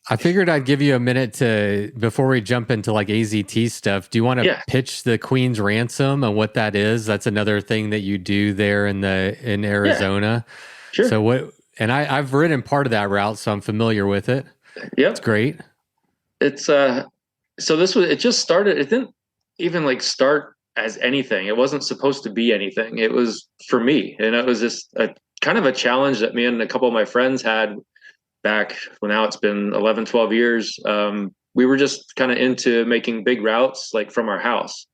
I figured I'd give you a minute before we jump into like AZT stuff. Do you want to Yeah, pitch the Queen's Ransom and what that is? That's another thing that you do there in yeah, Arizona. So sure. and I've ridden part of that route, so I'm familiar with it. It's Yep. great. It's so it just started. It didn't even like start as anything. It wasn't supposed to be anything. It was for me, and it was just a kind of a challenge that me and a couple of my friends had back. Well, now it's been 11, 12 years. We were just kind of into making big routes like from our house,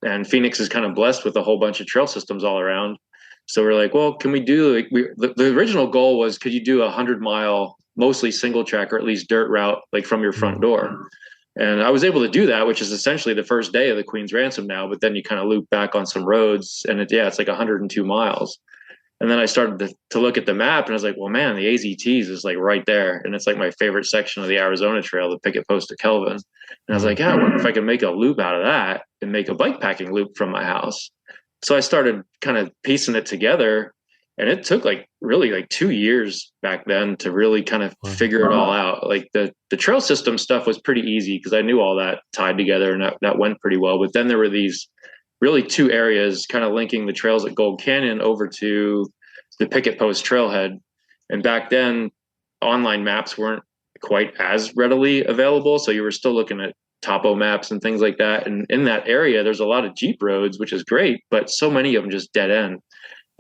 and Phoenix is kind of blessed with a whole bunch of trail systems all around. So we're like, well, can we do like the original goal was, could you do 100-mile mostly single track or at least dirt route like from your front Mm. door? And I was able to do that, which is essentially the first day of the Queen's Ransom now. But then you kind of loop back on some roads, and it's like 102 miles. And then I started to look at the map, and I was like, well, man, the AZTs is like right there, and it's like my favorite section of the Arizona Trail, the Picket Post to Kelvin. And I was Mm. like, yeah, I wonder if I could make a loop out of that and make a bike packing loop from my house. So I started kind of piecing it together, and it took like really like 2 years back then to really kind of Wow. figure it all out. Like the trail system stuff was pretty easy because I knew all that tied together, and that went pretty well. But then there were these really two areas kind of linking the trails at Gold Canyon over to the Picket Post trailhead. And back then, online maps weren't quite as readily available. So you were still looking at topo maps and things like that. And in that area, there's a lot of Jeep roads, which is great, but so many of them just dead end.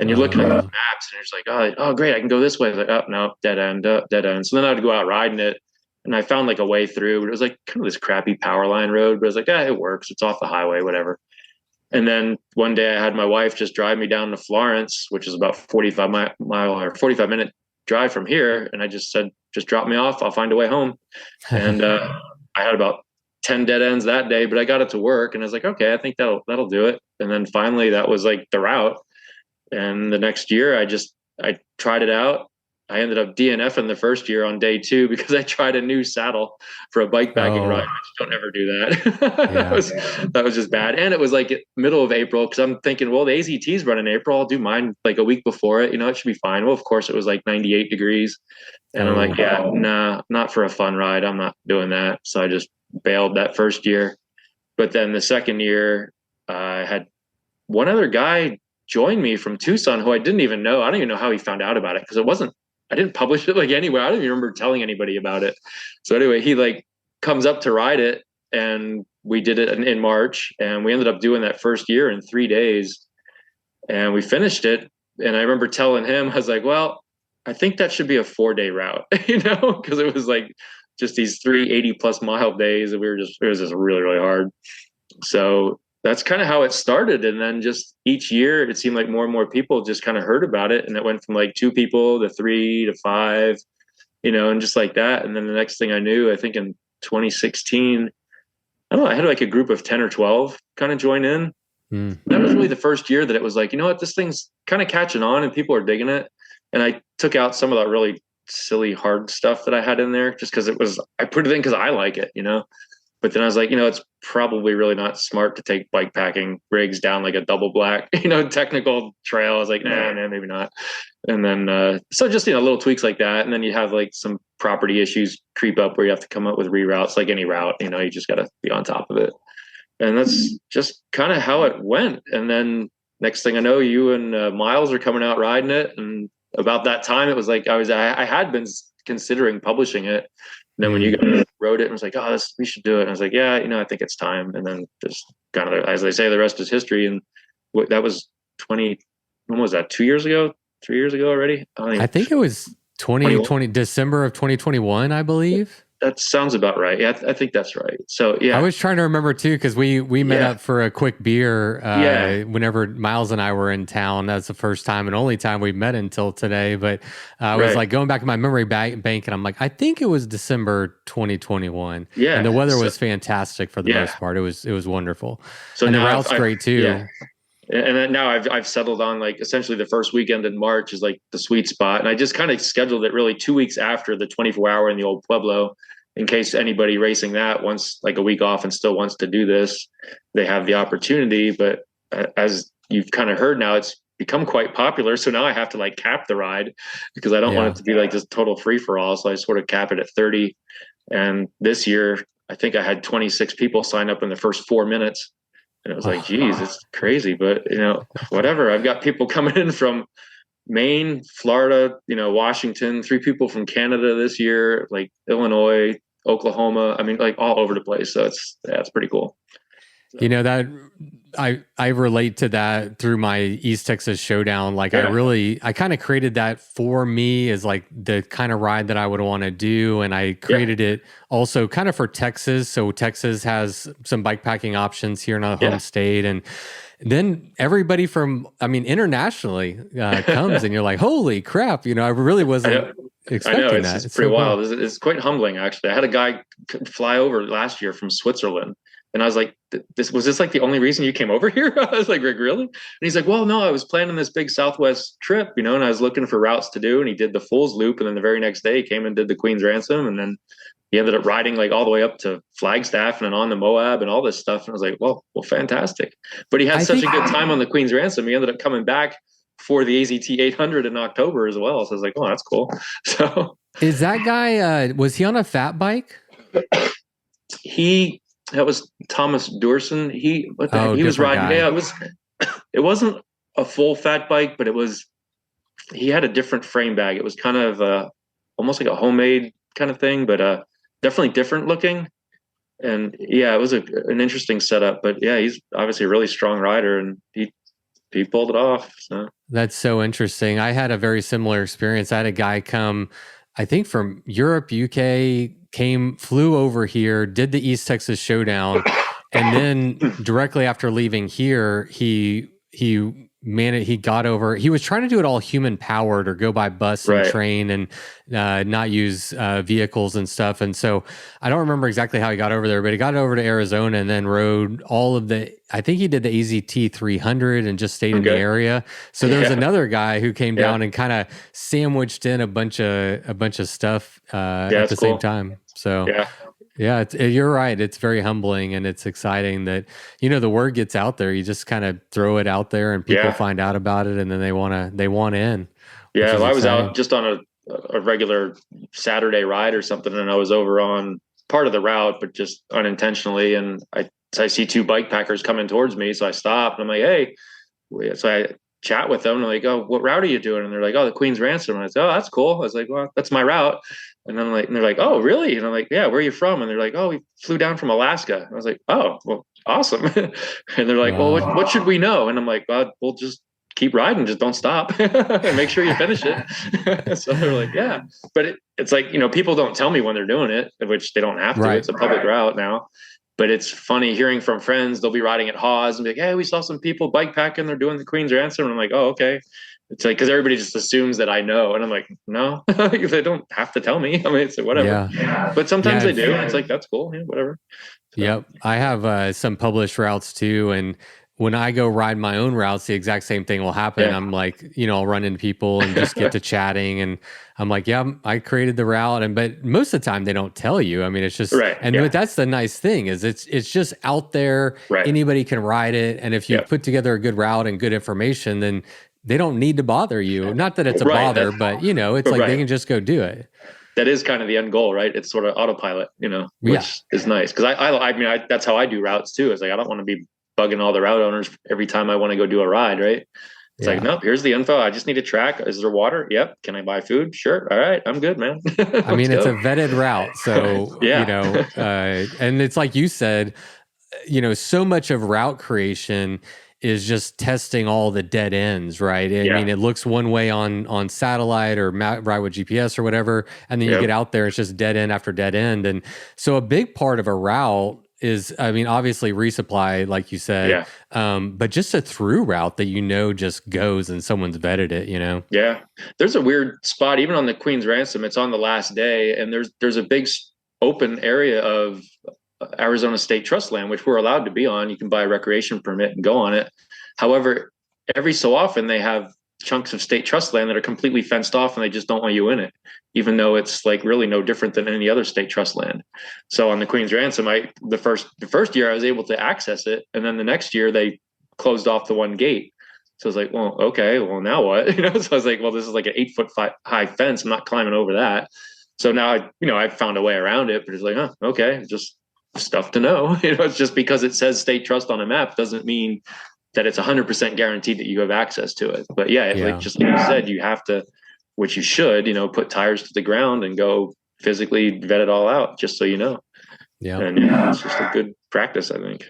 And you're looking at these Uh, maps and you're just like, oh, great, I can go this way. I was like, oh, no, dead end, dead end. So then I would go out riding it. And I found like a way through, but it was like kind of this crappy power line road, but I was like, it works. It's off the highway, whatever. And then one day I had my wife just drive me down to Florence, which is about 45 mile or 45-minute drive from here. And I just said, just drop me off. I'll find a way home. And I had about 10 dead ends that day, but I got it to work. And I was like, okay, I think that'll do it. And then finally that was like the route. And the next year I tried it out. I ended up DNFing the first year on day 2 because I tried a new saddle for a bike packing ride. oh, Don't ever do that. yeah. That was just bad. And it was like middle of April because I'm thinking, well, the AZT's run in April. I'll do mine like a week before it. It should be fine. Well, of course, it was like 98 degrees. And I'm like, Oh, yeah, nah, not for a fun ride. I'm not doing that. So I just bailed that first year. But then the second year, I had one other guy join me from Tucson who I didn't even know. I don't even know how he found out about it because I didn't publish it like anywhere. I don't even remember telling anybody about it. So anyway, he like comes up to ride it, and we did it in March, and we ended up doing that first year in 3 days, and we finished it. And I remember telling him, I was like, well, I think that should be a 4-day route, because it was like just these 380+ mile days, and it was just really, really hard. So that's kind of how it started. And then just each year, it seemed like more and more people just kind of heard about it. And it went from like 2 people to 3 to 5, and just like that. And then the next thing I knew, I think in 2016, I don't know, I had like a group of 10 or 12 kind of join in. mm. That was really the first year that it was like, you know what, this thing's kind of catching on and people are digging it. And I took out some of that really silly, hard stuff that I had in there just because I put it in because I like it. But then I was like, it's probably really not smart to take bike packing rigs down like a double black, technical trail. I was like, nah, maybe not. And then, so just, little tweaks like that. And then you have like some property issues creep up where you have to come up with reroutes, like any route, you just got to be on top of it. And that's just kind of how it went. And then next thing I know, you and Miles are coming out riding it. And about that time, it was like, I had been considering publishing it. And then when you guys wrote it and was like, oh, we should do it. And I was like, yeah, I think it's time. And then just kind of, as they say, the rest is history. And that was when was that? 2 years ago, 3 years ago already? I think it was 2020, December of 2021, I believe. That sounds about right. Yeah, I think that's right. So yeah, I was trying to remember too because we met yeah, up for a quick beer yeah, whenever Miles and I were in town. That's the first time and only time we met until today. But I was right. like going back to my memory bank, and I'm like, I think it was December 2021, Yeah. and the weather So, was fantastic for the yeah. most part. It was wonderful, So and the now route's great too. yeah. And then now I've settled on like essentially the first weekend in March is like the sweet spot. And I just kind of scheduled it really 2 weeks after the 24-hour in the old Pueblo, in case anybody racing that wants like a week off and still wants to do this, they have the opportunity. But as you've kind of heard now, it's become quite popular. So now I have to like cap the ride because I don't want it to be like this total free for all. So I sort of cap it at 30. And this year, I think I had 26 people sign up in the first 4 minutes. And it was like, geez, it's crazy. But, whatever. I've got people coming in from Maine, Florida, Washington, 3 people from Canada this year, like Illinois, Oklahoma. I mean, like all over the place. So it's pretty cool. So. That I relate to that through my East Texas Showdown. Like I kind of created that for me as like the kind of ride that I would want to do. And I created it also kind of for Texas. So Texas has some bike packing options here in our home state. And then everybody from, internationally comes and you're like, holy crap. I really wasn't expecting that. It's pretty wild. Cool. It's quite humbling, actually. I had a guy fly over last year from Switzerland. And I was like, was this like the only reason you came over here? I was like, really? And he's like, well, no, I was planning this big Southwest trip, and I was looking for routes to do. And he did the Fool's Loop. And then the very next day he came and did the Queen's Ransom. And then he ended up riding like all the way up to Flagstaff and then on the Moab and all this stuff. And I was like, well, fantastic. But he had such a good time on the Queen's Ransom. He ended up coming back for the AZT 800 in October as well. So I was like, oh, that's cool. So is that guy, was he on a fat bike? That was Thomas Doorson. He was riding. Guy. Yeah, it wasn't a full fat bike, but he had a different frame bag. It was kind of almost like a homemade kind of thing, but definitely different looking. And yeah, it was an interesting setup, but yeah, he's obviously a really strong rider and he pulled it off. So that's so interesting. I had a very similar experience. I had a guy come, I think from Europe, UK, flew over here, did the East Texas Showdown, and then directly after leaving here, he got over. He was trying to do it all human powered or go by bus and train and not use vehicles and stuff. And so I don't remember exactly how he got over there, but he got over to Arizona and then rode all of I think he did the AZT 300 and just stayed in the area. So there was another guy who came down and kind of sandwiched in a bunch of stuff at the same time. So yeah, you're right. It's very humbling and it's exciting that, the word gets out there. You just kind of throw it out there and people find out about it and then they want in. Yeah. Well, I was out just on a regular Saturday ride or something. And I was over on part of the route, but just unintentionally. And I see 2 bike packers coming towards me. So I stop and I'm like, hey, so I chat with them. And I'm like, oh, what route are you doing? And they're like, oh, the Queen's Ransom. And I said, oh, that's cool. I was like, well, that's my route. And then they're like, oh, really? And I'm like, yeah, where are you from? And they're like, oh, we flew down from Alaska. And I was like, oh, well, awesome. And they're like, well, what should we know? And I'm like, well, we'll just keep riding. Just don't stop and make sure you finish it. So they're like, yeah. But it's like, people don't tell me when they're doing it, which they don't have to. It's a public route now. But it's funny hearing from friends. They'll be riding at Hawes and be like, hey, we saw some people bike packing. They're doing the Queen's Ransom. And I'm like, oh, okay. It's like, because everybody just assumes that I know. And I'm like, no, they don't have to tell me. I mean, it's whatever. Yeah. But sometimes they do. And it's like, that's cool. Yeah, whatever. So. Yep. I have some published routes too. And when I go ride my own routes, the exact same thing will happen. Yeah. I'm like, I'll run into people and just get to chatting. And I'm like, yeah, I created the route. But most of the time they don't tell you. I mean, it's just, but that's the nice thing is it's just out there. Right. Anybody can ride it. And if you put together a good route and good information, then they don't need to bother you. Not that it's a bother, but it's like they can just go do it. That is kind of the end goal, right? It's sort of autopilot, which is nice. Because I that's how I do routes too. It's like, I don't want to be bugging all the route owners every time I want to go do a ride, right? It's like, nope, here's the info. I just need a track. Is there water? Yep. Can I buy food? Sure. All right. I'm good, man. I mean, it's a vetted route. So, and it's like you said, so much of route creation is just testing all the dead ends, right? I mean, it looks one way on satellite or ride with GPS or whatever, and then you get out there, it's just dead end after dead end. And so a big part of a route is, obviously resupply, like you said, but just a through route that just goes and someone's vetted it, Yeah. There's a weird spot, even on the Queen's Ransom, it's on the last day, and there's a big open area of Arizona State Trust land, which we're allowed to be on. You can buy a recreation permit and go on it. However, every so often they have chunks of state trust land that are completely fenced off and they just don't want you in it, even though it's like really no different than any other state trust land. So on the Queen's Ransom, the first year I was able to access it. And then the next year they closed off the one gate. So I was like, well, okay, well now what? So I was like, well, this is like an 8-foot high fence. I'm not climbing over that. So now I've found a way around it, but it's like, oh, okay, just stuff to know. It's just because it says state trust on a map doesn't mean that it's 100% guaranteed that you have access to it. But yeah, like just like you said, you have to, which you should, put tires to the ground and go physically vet it all out, just so you know. Yeah. And it's just a good practice, I think.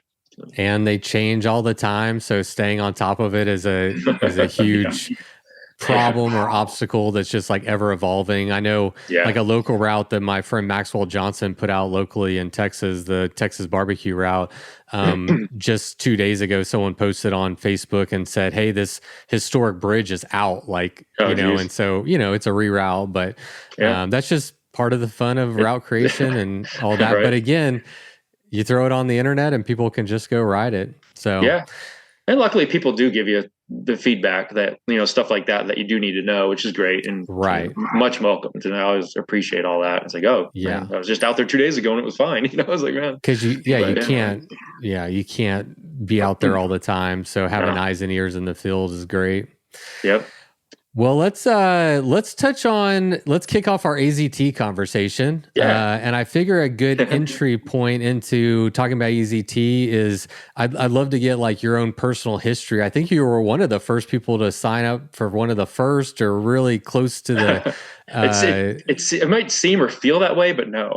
And they change all the time, so staying on top of it is a huge problem or obstacle that's just like ever evolving. I know like a local route that my friend Maxwell Johnson put out locally in Texas, the Texas barbecue route. Just 2 days ago, someone posted on Facebook and said, "Hey, this historic bridge is out." Like, and so, it's a reroute, but that's just part of the fun of route creation and all that. Right. But again, you throw it on the internet and people can just go ride it. So, yeah. And luckily people do give you the feedback that, stuff like that you do need to know, which is great. And right. Much welcome. And I always appreciate all that. It's like, oh, yeah, man, I was just out there 2 days ago and it was fine. I was like, man. Because you can't be out there all the time. So having eyes and ears in the field is great. Yep. Well, let's kick off our AZT conversation. Yeah. And I figure a good entry point into talking about AZT is I'd love to get like your own personal history. I think you were one of the first people to sign up for one of the first, or really close to the. It might seem or feel that way, but no.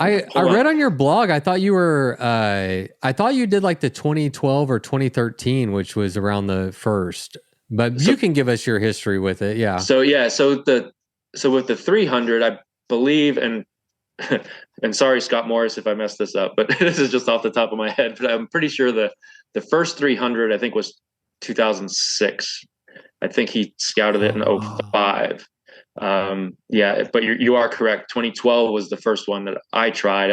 I read on your blog, I thought you were, I thought you did like the 2012 or 2013, which was around the first. But you can give us your history with it, yeah. So with the 300, I believe, and sorry, Scott Morris, if I messed this up, but this is just off the top of my head. But I'm pretty sure the first 300 I think was 2006. I think he scouted it in 2005. But you are correct. 2012 was the first one that I tried.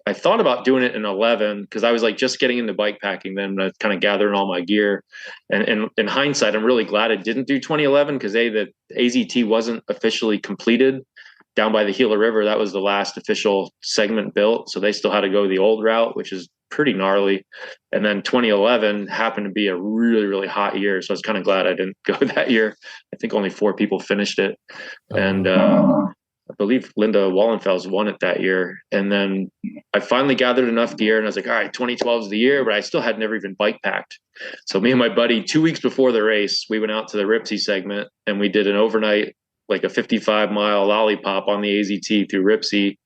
I thought about doing it in 11 because I was like just getting into bike packing then, kind of gathering all my gear. And in hindsight, I'm really glad I didn't do 2011 because the AZT wasn't officially completed down by the Gila River. That was the last official segment built. So they still had to go the old route, which is pretty gnarly. And then 2011 happened to be a really, really hot year. So I was kind of glad I didn't go that year. I think only 4 people finished it. And, I believe Linda Wallenfels won it that year. And then I finally gathered enough gear and I was like, all right, 2012 is the year, but I still had never even bike packed. So me and my buddy, 2 weeks before the race, we went out to the Ripsey segment and we did an overnight, like a 55-mile lollipop on the AZT through Ripsey,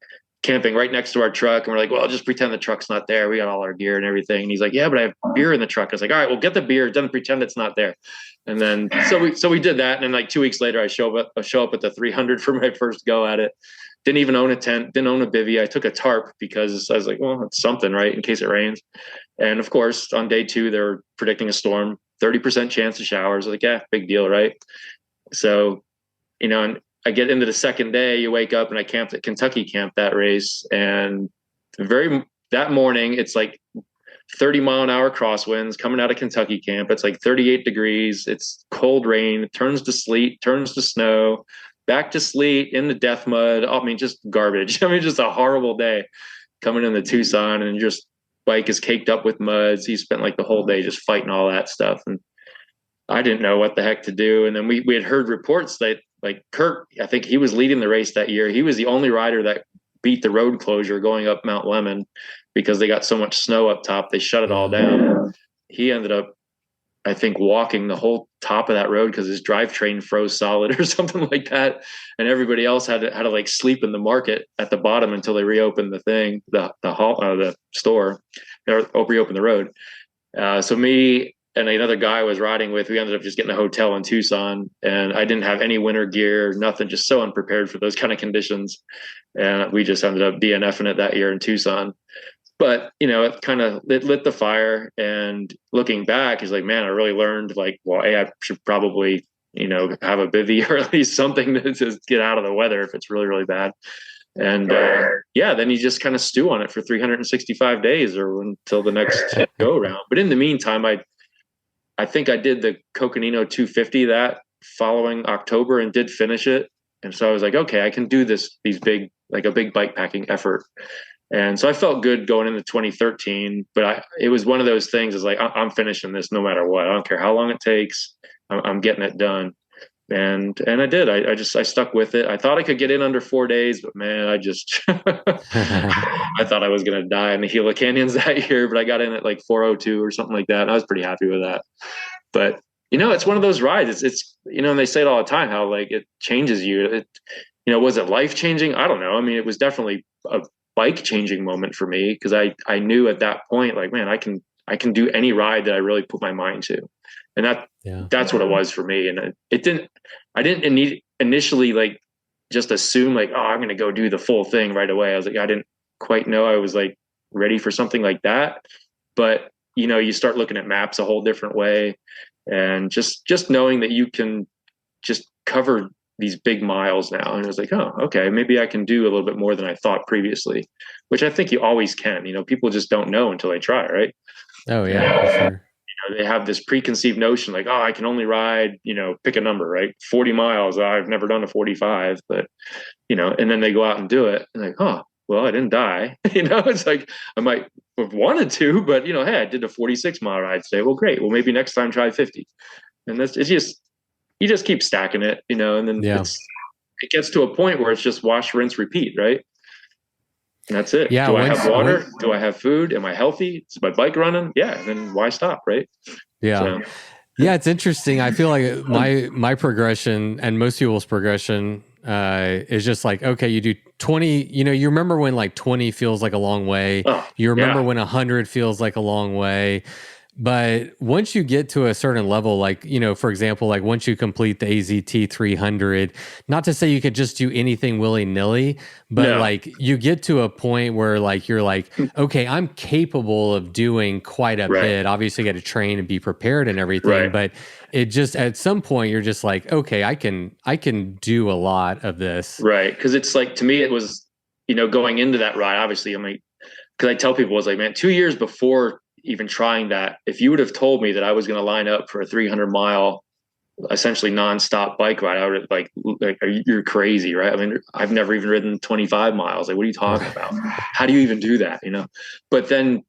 camping right next to our truck. And we're like, well, just pretend the truck's not there. We got all our gear and everything. And he's like, yeah, but I have beer in the truck. I was like, all right, well, get the beer. Don't pretend it's not there. And then, so we did that. And then like 2 weeks later, I show up at the 300 for my first go at it. Didn't even own a tent, didn't own a bivvy. I took a tarp because I was like, well, it's something, right? In case it rains. And of course, on day 2, they're predicting a storm, 30% chance of showers. Like, yeah, big deal, right? So, and I get into the second day, you wake up and I camped at Kentucky Camp that race. And that morning, it's like 30-mile-an-hour crosswinds coming out of Kentucky Camp. It's like 38 degrees. It's cold rain, turns to sleet, turns to snow, back to sleet, in the death mud. I mean, just garbage. I mean, just a horrible day coming into Tucson, and just bike is caked up with mud. So you spent like the whole day just fighting all that stuff. And I didn't know what the heck to do. And then we had heard reports that like Kurt, I think he was leading the race that year. He was the only rider that beat the road closure going up Mount Lemmon because they got so much snow up top. They shut it all down. He ended up, I think, walking the whole top of that road because his drivetrain froze solid or something like that. And everybody else had to like sleep in the market at the bottom until they reopened the store, or reopened the road. So me and another guy I was riding with, we ended up just getting a hotel in Tucson, and I didn't have any winter gear, nothing, just so unprepared for those kind of conditions. And we just ended up DNFing it that year in Tucson. But, it kind of lit the fire. And looking back, is like, man, I really learned like, well, hey, I should probably, have a bivvy or at least something to just get out of the weather if it's really, really bad. And then you just kind of stew on it for 365 days or until the next go around. But in the meantime, I think I did the Coconino 250 that following October and did finish it. And so I was like, okay, I can do a big bike packing effort. And so I felt good going into 2013, but it was one of those things is like, I'm finishing this no matter what. I don't care how long it takes. I'm getting it done. And I did. I stuck with it. I thought I could get in under 4 days, but man, I just I thought I was gonna die in the Gila Canyons that year, but I got in at like 4:02 or something like that. And I was pretty happy with that. But it's one of those rides. It's and they say it all the time how like it changes you. Was it life changing? I don't know. I mean, it was definitely a bike changing moment for me because I knew at that point, like, man, I can do any ride that I really put my mind to, and that's what it was for me. And I didn't initially like just assume like, oh, I'm going to go do the full thing right away. I was like, I didn't quite know I was like ready for something like that. But you start looking at maps a whole different way, and just knowing that you can just cover these big miles now. And I was like, oh, okay, maybe I can do a little bit more than I thought previously, which I think you always can. People just don't know until they try, right? Oh yeah, for sure. They have this preconceived notion like, oh, I can only ride, pick a number, right? 40 miles. I've never done a 45, but, and then they go out and do it and like, oh, well, I didn't die. It's like, I might have wanted to, but hey, I did a 46-mile ride today. Well, great. Well, maybe next time try 50. And you just keep stacking it, and then it gets to a point where it's just wash, rinse, repeat, right? And that's it. Yeah. Do I have water? Do I have food? Am I healthy? Is my bike running? Yeah. Then why stop, right? Yeah. So. Yeah, it's interesting. I feel like my progression and most people's progression is just like, okay, you do 20, you remember when like 20 feels like a long way. Oh, you remember when 100 feels like a long way. But once you get to a certain level, like, for example, like once you complete the AZT 300, not to say you could just do anything willy-nilly, but like you get to a point where like, you're like, okay, I'm capable of doing quite a bit. Obviously you got to train and be prepared and everything, but it just, at some point you're just like, okay, I can do a lot of this. Right. Cause it's like, to me, it was, going into that ride, obviously, cause I tell people, I was like, man, 2 years before even trying that, if you would have told me that I was going to line up for a 300-mile, essentially nonstop bike ride, I would have like you're crazy, right? I mean, I've never even ridden 25 miles. Like, what are you talking about? How do you even do that? But then,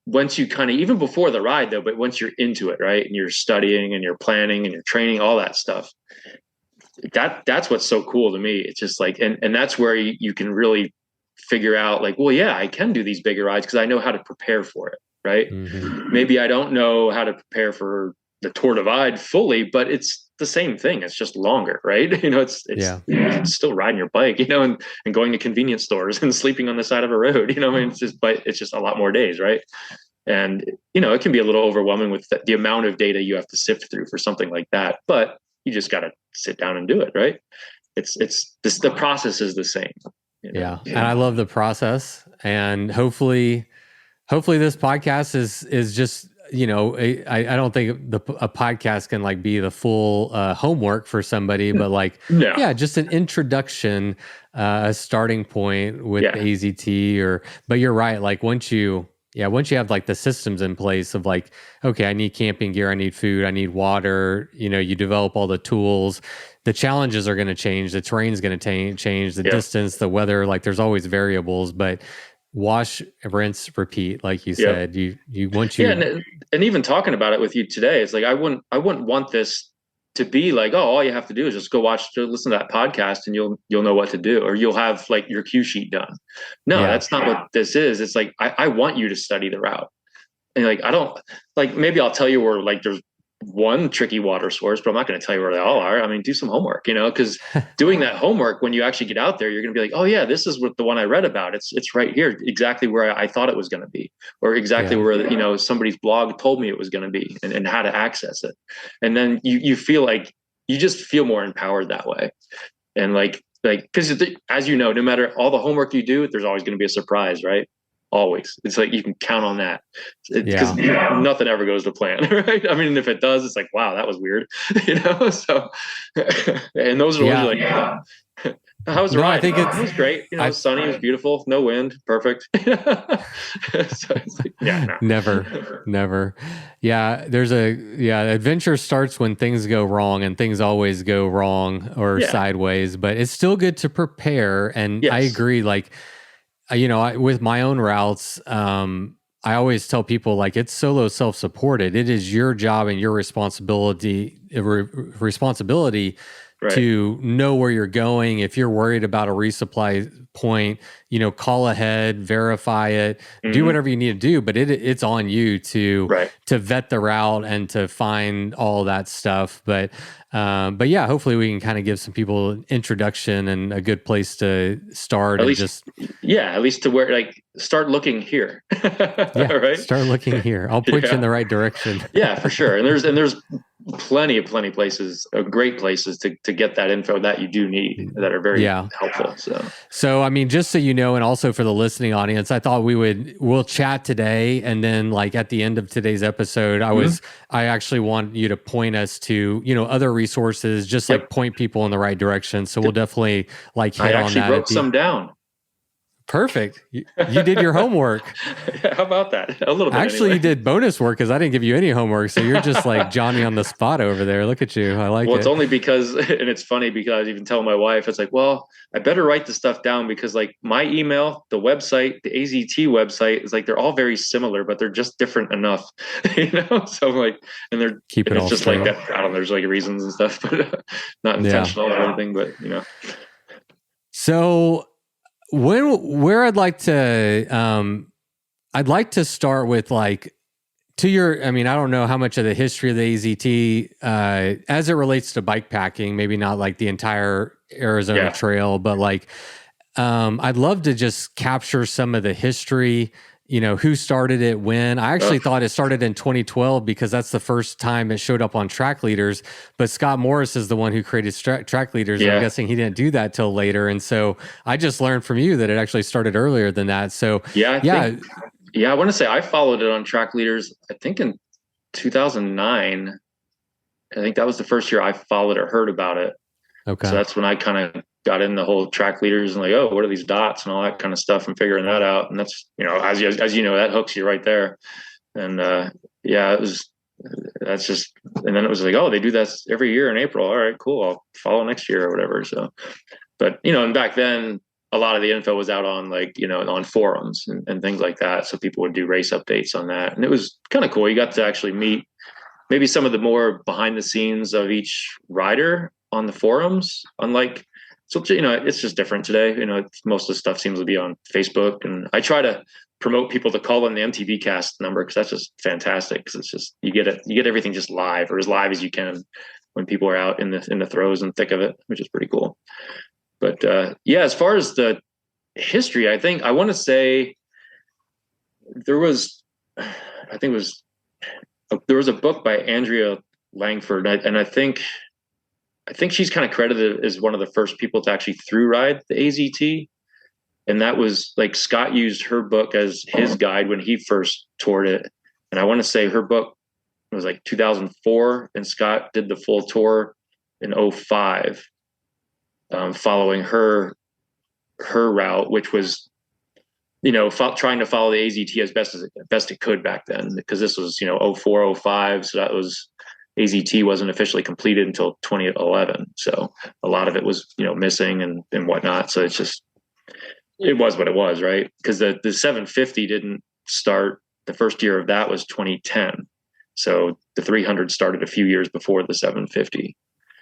once you kind of, even before the ride though, but once you're into it, right? And you're studying and you're planning and you're training, all that stuff, that's what's so cool to me. It's just like, and that's where you can really figure out like, well, yeah, I can do these bigger rides because I know how to prepare for it. Right. Mm-hmm. Maybe I don't know how to prepare for the Tour Divide fully, but it's the same thing. It's just longer, right? It's still riding your bike, and going to convenience stores and sleeping on the side of a road, I mean, it's just a lot more days. Right. And, it can be a little overwhelming with the amount of data you have to sift through for something like that, but you just got to sit down and do it. Right. The process is the same. Yeah. And I love the process, and hopefully this podcast is just, I don't think a podcast can like be the full homework for somebody, but like, just an introduction, a starting point with AZT but you're right. Like once you have like the systems in place of like, okay, I need camping gear, I need food, I need water, you develop all the tools, the challenges are going to change, the terrain's going to change, the distance, the weather, like there's always variables, but wash, rinse, repeat, like you said. And even talking about it with you today, it's like I wouldn't want this to be like, oh, all you have to do is just go listen to that podcast and you'll know what to do, or you'll have like your cue sheet done. No, that's not what this is. It's like I want you to study the route, and like I don't like, maybe I'll tell you where like there's one tricky water source, but I'm not going to tell you where they all are. I mean, do some homework, because doing that homework, when you actually get out there, you're going to be like, oh yeah, this is what the one I read about. It's right here, exactly where I thought it was going to be, or exactly where, somebody's blog told me it was going to be, and how to access it. And then you feel like you just feel more empowered that way. And like, cause as no matter all the homework you do, there's always going to be a surprise, right? Always. It's like you can count on that, because nothing ever goes to plan, right? I mean, if it does, it's like, wow, that was weird, so and those are like, how was the ride? I think it was great. It was sunny, it was beautiful, no wind, perfect. So it's like, never. Yeah, there's adventure starts when things go wrong, and things always go wrong or sideways, but it's still good to prepare. And I agree, like, with my own routes, I always tell people like it's solo self-supported. It is your job and your responsibility Right. to know where you're going. If you're worried about a resupply point, call ahead, verify it, do Hmm. whatever you need to do. But it's on you Right. to vet the route and to find all that stuff. But yeah, hopefully we can kind of give some people an introduction and a good place to start At and least, just yeah, at least to where, like, start looking here. yeah, Right. start looking here. I'll point you in Yeah. the right direction. Yeah, for sure. And there's plenty places, great places to get that info that you do need, that are very Yeah. helpful. So, I mean, just so you know, and also for the listening audience, I thought we'll chat today. And then like at the end of today's episode, I actually want you to point us to, other resources, just like Yep. point people in the right direction. So we'll definitely like I hit on actually that wrote at the some down. Perfect. You did your homework. How about that? A little bit Actually, anyway. you did bonus work because I didn't give you any homework. So you're just like Johnny on the spot over there. Look at you. I like Well, it. it's only because, and it's funny because I even tell my wife, it's like, well, I better write the stuff down because like my email, the website, the AZT website is like, they're all very similar, but they're just different enough, So I'm like, Keep it and it's all just straight. like that. I don't know, there's like reasons and stuff, but not intentional or anything, but So where I'd like to start with like I mean, I don't know how much of the history of the AZT as it relates to bike packing, maybe not like the entire Arizona Trail, but like I'd love to just capture some of the history, who started it when. I actually thought it started in 2012 because that's the first time it showed up on Track Leaders, but Scott Morris is the one who created Track Leaders. And I'm guessing he didn't do that till later. And so I just learned from you that it actually started earlier than that. So I want to say I followed it on Track Leaders, I think in 2009. I think that was the first year I followed or heard about it. Okay. So that's when I kind of got in the whole Track Leaders and like, oh, what are these dots and all that kind of stuff and figuring that out. And that's, as you know, that hooks you right there. And that's just, and then it was like, oh, they do that every year in April. All right, cool. I'll follow next year or whatever. So, but, and back then, a lot of the info was out on like, on forums and things like that. So people would do race updates on that. And it was kind of cool. You got to actually meet maybe some of the more behind the scenes of each rider on the forums. Unlike, so, it's just different today. Most of the stuff seems to be on Facebook. And I try to promote people to call in the MTB cast number because that's just fantastic. Because it's just, you get everything just live or as live as you can when people are out in the throes and thick of it, which is pretty cool. But as far as the history, I want to say there was a book by Andrea Langford, and I think she's kind of credited as one of the first people to actually through ride the AZT. And that was like Scott used her book as his guide when he first toured it. And I want to say her book was like 2004, and Scott did the full tour in 2005. Following her route, which was, trying to follow the AZT as best it could back then, because this was, 04, 05. So that was, AZT wasn't officially completed until 2011. So a lot of it was, missing and whatnot. So it was what it was, right? Because the 750 didn't start. The first year of that was 2010. So the 300 started a few years before the 750.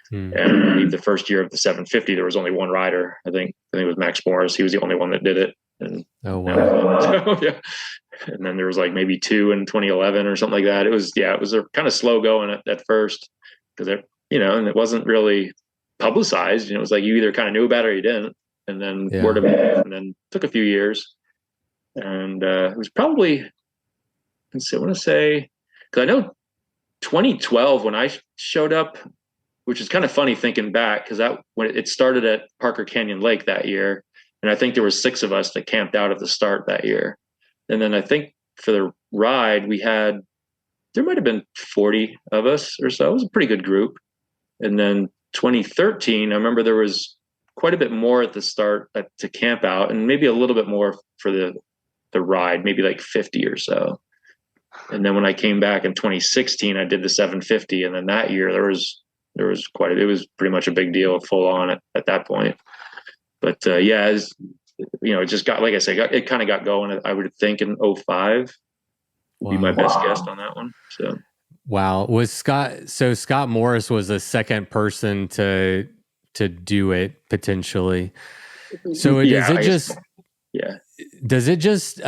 And I believe the first year of the 750, there was only one rider. I think it was Max Morris. He was the only one that did it. And, oh, wow. And then there was like maybe two in 2011 or something like that. It was a kind of slow going at first because and it wasn't really publicized. It was like you either kind of knew about it or you didn't. And then word of mouth, and then took a few years. And it was probably, I want to say, because I know 2012 when I showed up, which is kind of funny thinking back, because when it started at Parker Canyon Lake that year, and I think there were 6 of us that camped out at the start that year. And then I think for the ride, there might have been 40 of us or so. It was a pretty good group. And then 2013, I remember there was quite a bit more at the start to camp out, and maybe a little bit more for the ride, maybe like 50 or so. And then when I came back in 2016, I did the 750, and then that year there was it was pretty much a big deal, full on at that point. But it just got, like I said, it kind of got going, I would think, in 05. would be my best guess on that one. So wow, was Scott Morris was the second person to do it potentially. So yeah, does it just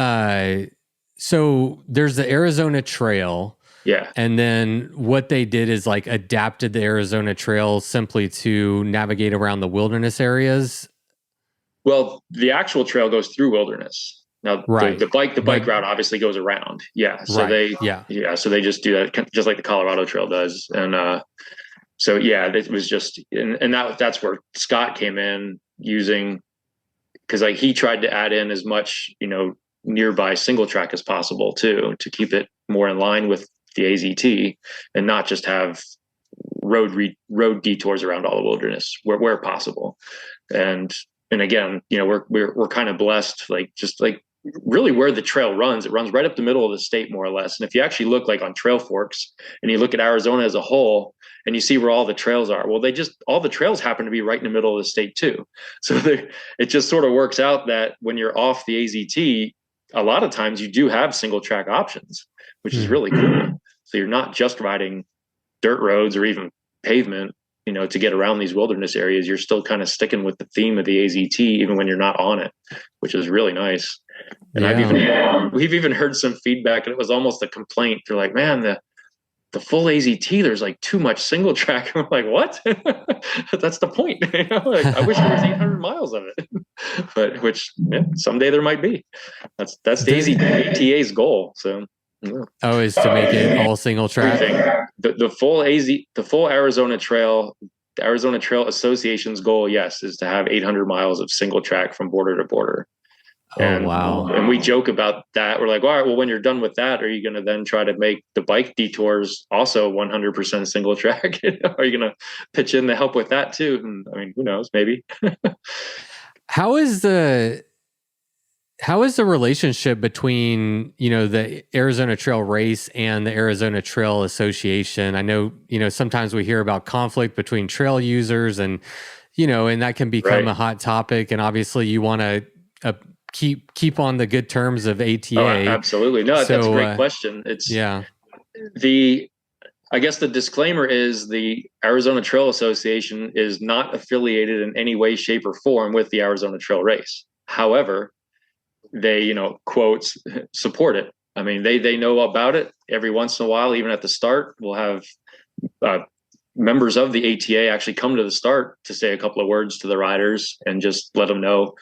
so there's the Arizona Trail. yeah. And then what they did is like adapted the Arizona Trail simply to navigate around the wilderness areas. Well, the actual trail goes through wilderness. Now Right. the bike route obviously goes around. Yeah. So so they just do that just like the Colorado Trail does. And so yeah, it was just and that's where Scott came in using, because like he tried to add in as much, nearby single track as possible too, to keep it more in line with the AZT and not just have road detours around all the wilderness where possible. And again, we're kind of blessed, like just like really where the trail runs, it runs right up the middle of the state more or less. And if you actually look like on Trail Forks and you look at Arizona as a whole and you see where all the trails are, well, all the trails happen to be right in the middle of the state too. So it just sort of works out that when you're off the AZT, a lot of times you do have single track options, which is really cool. So you're not just riding dirt roads or even pavement, to get around these wilderness areas. You're still kind of sticking with the theme of the AZT, even when you're not on it, which is really nice. And we've even heard some feedback, and it was almost a complaint. They're like, man, the full AZT, there's like too much single track. I'm like, what? That's the point. Like, I wish there was 800 miles of it, but someday there might be. That's the AZTA's goal. So. Yeah. Oh, is to make it all single track. The full Arizona Trail, the Arizona Trail Association's goal, yes, is to have 800 miles of single track from border to border. Wow. And we joke about that. We're like, all right, well, when you're done with that, are you going to then try to make the bike detours also 100% single track? Are you going to pitch in to help with that too? And, I mean, who knows? Maybe. How is the relationship between, the Arizona Trail Race and the Arizona Trail Association? I know, sometimes we hear about conflict between trail users and that can become a hot topic. And obviously you want to keep on the good terms of ATA. Oh, absolutely. No, that's a great question. I guess the disclaimer is the Arizona Trail Association is not affiliated in any way, shape, or form with the Arizona Trail Race. However, they, quotes, support it. I mean, they know about it. Every once in a while, even at the start, we'll have members of the ATA actually come to the start to say a couple of words to the riders and just let them know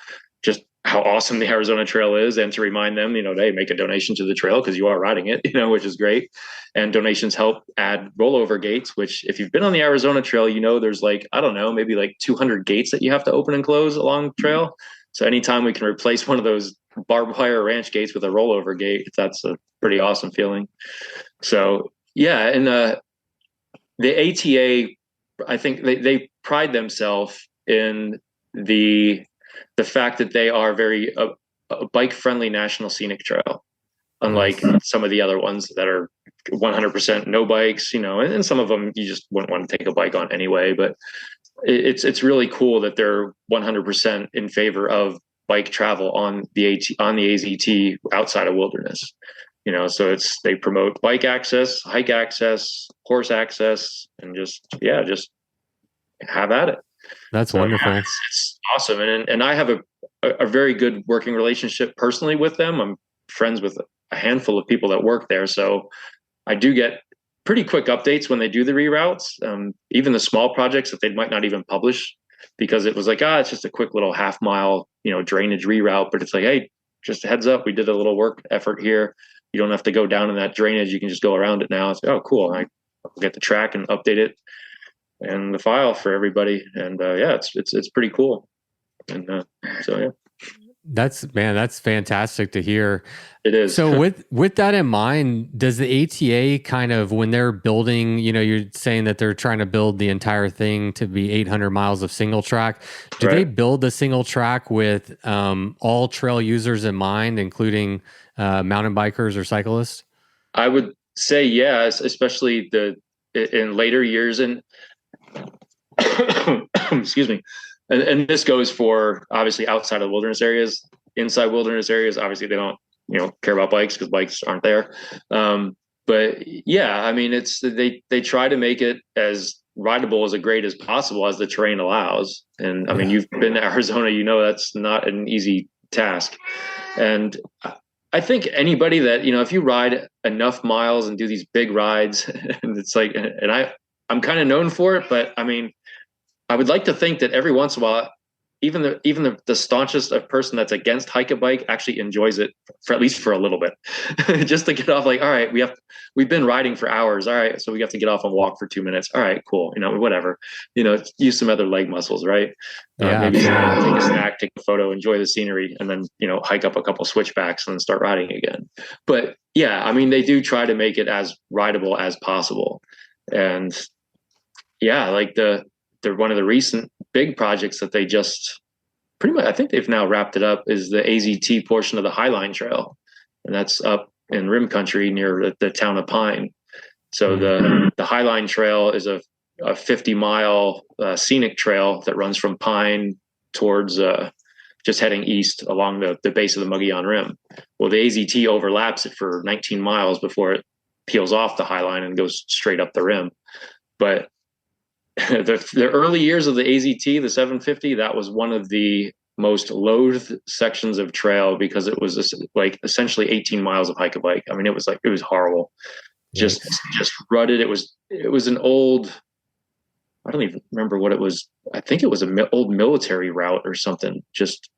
just how awesome the Arizona Trail is, and to remind them, hey, make a donation to the trail because you are riding it, which is great. And donations help add rollover gates, which if you've been on the Arizona Trail, there's like, I don't know, maybe like 200 gates that you have to open and close along the trail. So anytime we can replace one of those barbed wire ranch gates with a rollover gate, that's a pretty awesome feeling. So yeah, and the ATA, I think they pride themselves in the fact that they are very a bike friendly national scenic trail, unlike some of the other ones that are 100% no bikes, and some of them you just wouldn't want to take a bike on anyway. But it's really cool that they're 100% in favor of bike travel on the AZT outside of wilderness. So they promote bike access, hike access, horse access, and just have at it. That's wonderful. Yeah, it's awesome. And I have a very good working relationship personally with them. I'm friends with a handful of people that work there. So I do get pretty quick updates when they do the reroutes, even the small projects that they might not even publish, because it was like, it's just a quick little half mile, drainage reroute. But it's like, hey, just a heads up, we did a little work effort here. You don't have to go down in that drainage. You can just go around it now. It's like, oh, cool. I get the track and update it and the file for everybody. And it's pretty cool. And so, yeah. That's fantastic to hear. It is. So with that in mind, does the ATA kind of, when they're building, you're saying that they're trying to build the entire thing to be 800 miles of single track. Do they build the single track with all trail users in mind, including mountain bikers or cyclists? I would say yes, especially in later years. And excuse me. And this goes for obviously outside of wilderness areas. Inside wilderness areas, obviously they don't care about bikes because bikes aren't there. But yeah, I mean, they try to make it as rideable as great as possible as the terrain allows. And I mean, you've been to Arizona, that's not an easy task. And I think anybody that, if you ride enough miles and do these big rides, and it's like, and I'm kind of known for it, but I mean, I would like to think that every once in a while, even the staunchest of person that's against hike a bike actually enjoys it for at least for a little bit, just to get off. Like, all right, we've been riding for hours. All right, so we have to get off and walk for 2 minutes. All right, cool. Whatever. Use some other leg muscles, right? Maybe take a snack, take a photo, enjoy the scenery, and then hike up a couple switchbacks and then start riding again. But yeah, I mean, they do try to make it as rideable as possible, and yeah, like they're one of the recent big projects that they just pretty much, I think they've now wrapped it up, is the AZT portion of the Highline Trail. And that's up in Rim Country near the town of Pine. So the Highline Trail is a 50-mile scenic trail that runs from Pine towards just heading east along the base of the Mogollon Rim. Well, the AZT overlaps it for 19 miles before it peels off the Highline and goes straight up the rim. But the early years of the AZT, the 750, that was one of the most loathed sections of trail because it was like essentially 18 miles of hike a bike. I mean, it was horrible, just rutted. It was an old, I don't even remember what it was. I think it was an old military route or something, just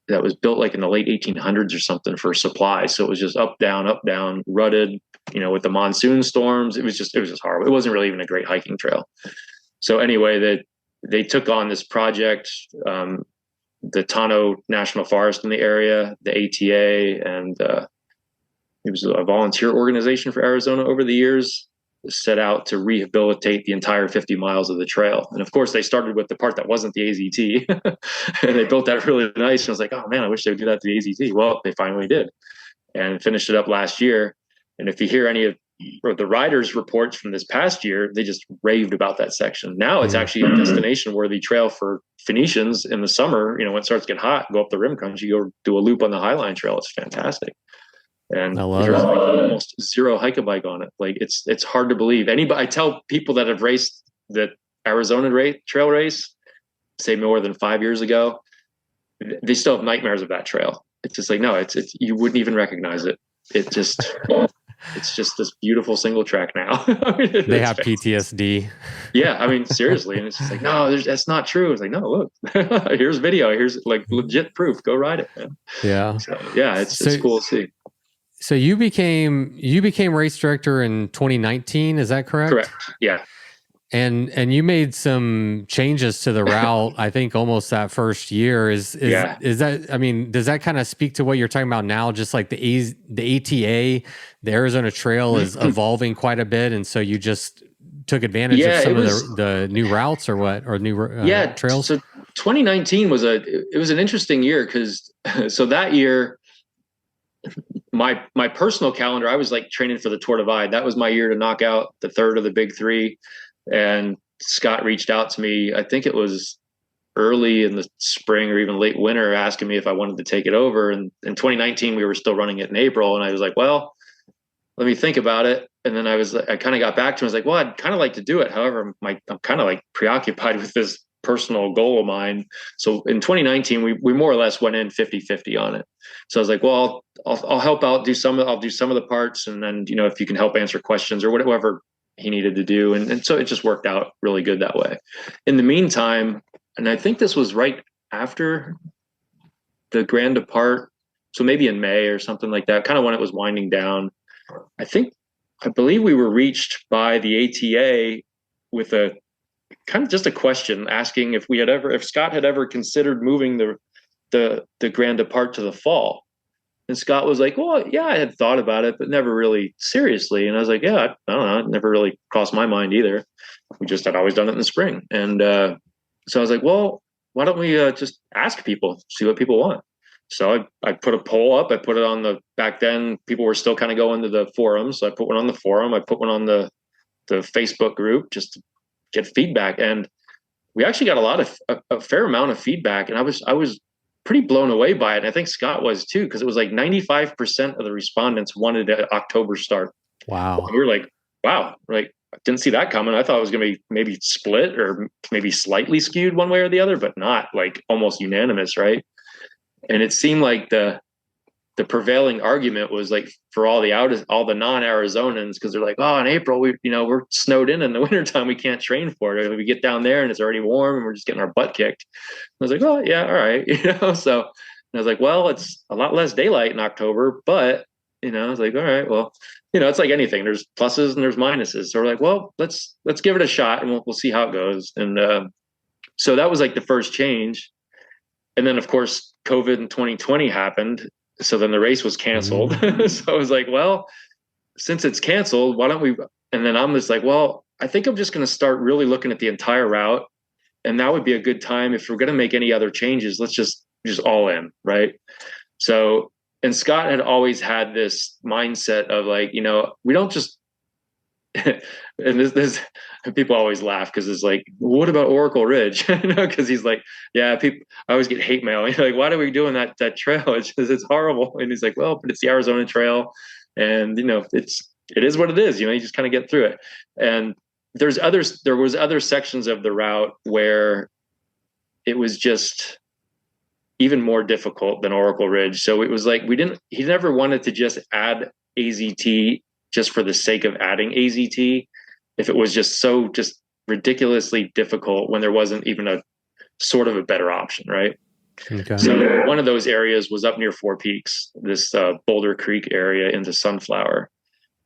that was built like in the late 1800s or something for supplies. So it was just up, down, rutted, with the monsoon storms. It was just horrible. It wasn't really even a great hiking trail. So anyway, they took on this project, the Tano National Forest in the area, the ATA, and it was a volunteer organization for Arizona over the years, set out to rehabilitate the entire 50 miles of the trail. And of course, they started with the part that wasn't the AZT, and they built that really nice. And I was like, oh man, I wish they would do that to the AZT. Well, they finally did, and finished it up last year. And if you hear any of the riders' reports from this past year, they just raved about that section. Now it's actually a destination-worthy trail for Phoenicians in the summer. When it starts to get hot, go up the Rim Country, go do a loop on the Highline Trail. It's fantastic. And there's like almost zero hike-a-bike on it. Like it's hard to believe. I tell people that have raced the Arizona trail race, say more than 5 years ago, they still have nightmares of that trail. It's just like, no, it's you wouldn't even recognize it. It's just this beautiful single track now. They have PTSD. Yeah, I mean, seriously. And it's just like, no, that's not true. It's like, no, look, here's video. Here's like legit proof. Go ride it, man. Yeah. So, yeah, it's cool to see. So you became race director in 2019. Is that correct? Correct. Yeah. And you made some changes to the route, I think almost that first year. Is that, I mean, does that kind of speak to what you're talking about now? Just like the ATA, the Arizona Trail is evolving quite a bit. And so you just took advantage of some of the new routes or what, or new trails? So 2019 was an interesting year because so that year, my personal calendar, I was like training for the Tour Divide. That was my year to knock out the third of the big three. And Scott reached out to me, I think it was early in the spring or even late winter, asking me if I wanted to take it over. And in 2019, we were still running it in April. And I was like, well, let me think about it. And then I kind of got back to him. I was like, well, I'd kind of like to do it. However, I'm kind of like preoccupied with this personal goal of mine. So in 2019, we more or less went in 50-50 on it. So I was like, well, I'll help out, I'll do some of the parts. And then, if you can help answer questions or whatever he needed to do. And so it just worked out really good that way. In the meantime, and I think this was right after the Grand Depart, so maybe in May or something like that, kind of when it was winding down, I believe we were reached by the ATA with a kind of just a question asking if Scott had ever considered moving the Grand Depart to the fall. And Scott was like, well, yeah, I had thought about it, but never really seriously. And I was like, yeah, I don't know. It never really crossed my mind either. We just had always done it in the spring. And so I was like, well, why don't we just ask people, see what people want? So I put a poll up. I put it on back then, people were still kind of going to the forums. So I put one on the forum. I put one on the Facebook group just to get feedback. And we actually got a fair amount of feedback. And I was pretty blown away by it. And I think Scott was too, because it was like 95% of the respondents wanted an October start. Wow. And we were like, wow, like, I didn't see that coming. I thought it was going to be maybe split or maybe slightly skewed one way or the other, but not like almost unanimous, right? And it seemed like the prevailing argument was like for all the non-Arizonans, because they're like, oh, in April we're snowed in the wintertime, we can't train for it. We get down there and it's already warm and we're just getting our butt kicked. I was like, oh yeah, all right, So I was like, well, it's a lot less daylight in October, but I was like, all right, well, it's like anything. There's pluses and there's minuses. So we're like, well, let's give it a shot and we'll see how it goes. And so that was like the first change. And then of course COVID in 2020 happened. So then the race was canceled. So I was like, well, since it's canceled, why don't we? And then I'm just like, well, I think I'm just going to start really looking at the entire route. And that would be a good time. If we're going to make any other changes, let's just all in. Right. So, and Scott had always had this mindset of like, we don't just, and this people always laugh because it's like, what about Oracle Ridge? Because he's like, yeah, people. I always get hate mail. He's like, why are we doing that trail? It's horrible. And he's like, well, but it's the Arizona Trail, and it is what it is. You just kind of get through it. And there was other sections of the route where it was just even more difficult than Oracle Ridge. So it was like he never wanted to just add AZT just for the sake of adding AZT, if it was just ridiculously difficult when there wasn't even a sort of a better option, right? Okay. So one of those areas was up near Four Peaks, this Boulder Creek area into Sunflower.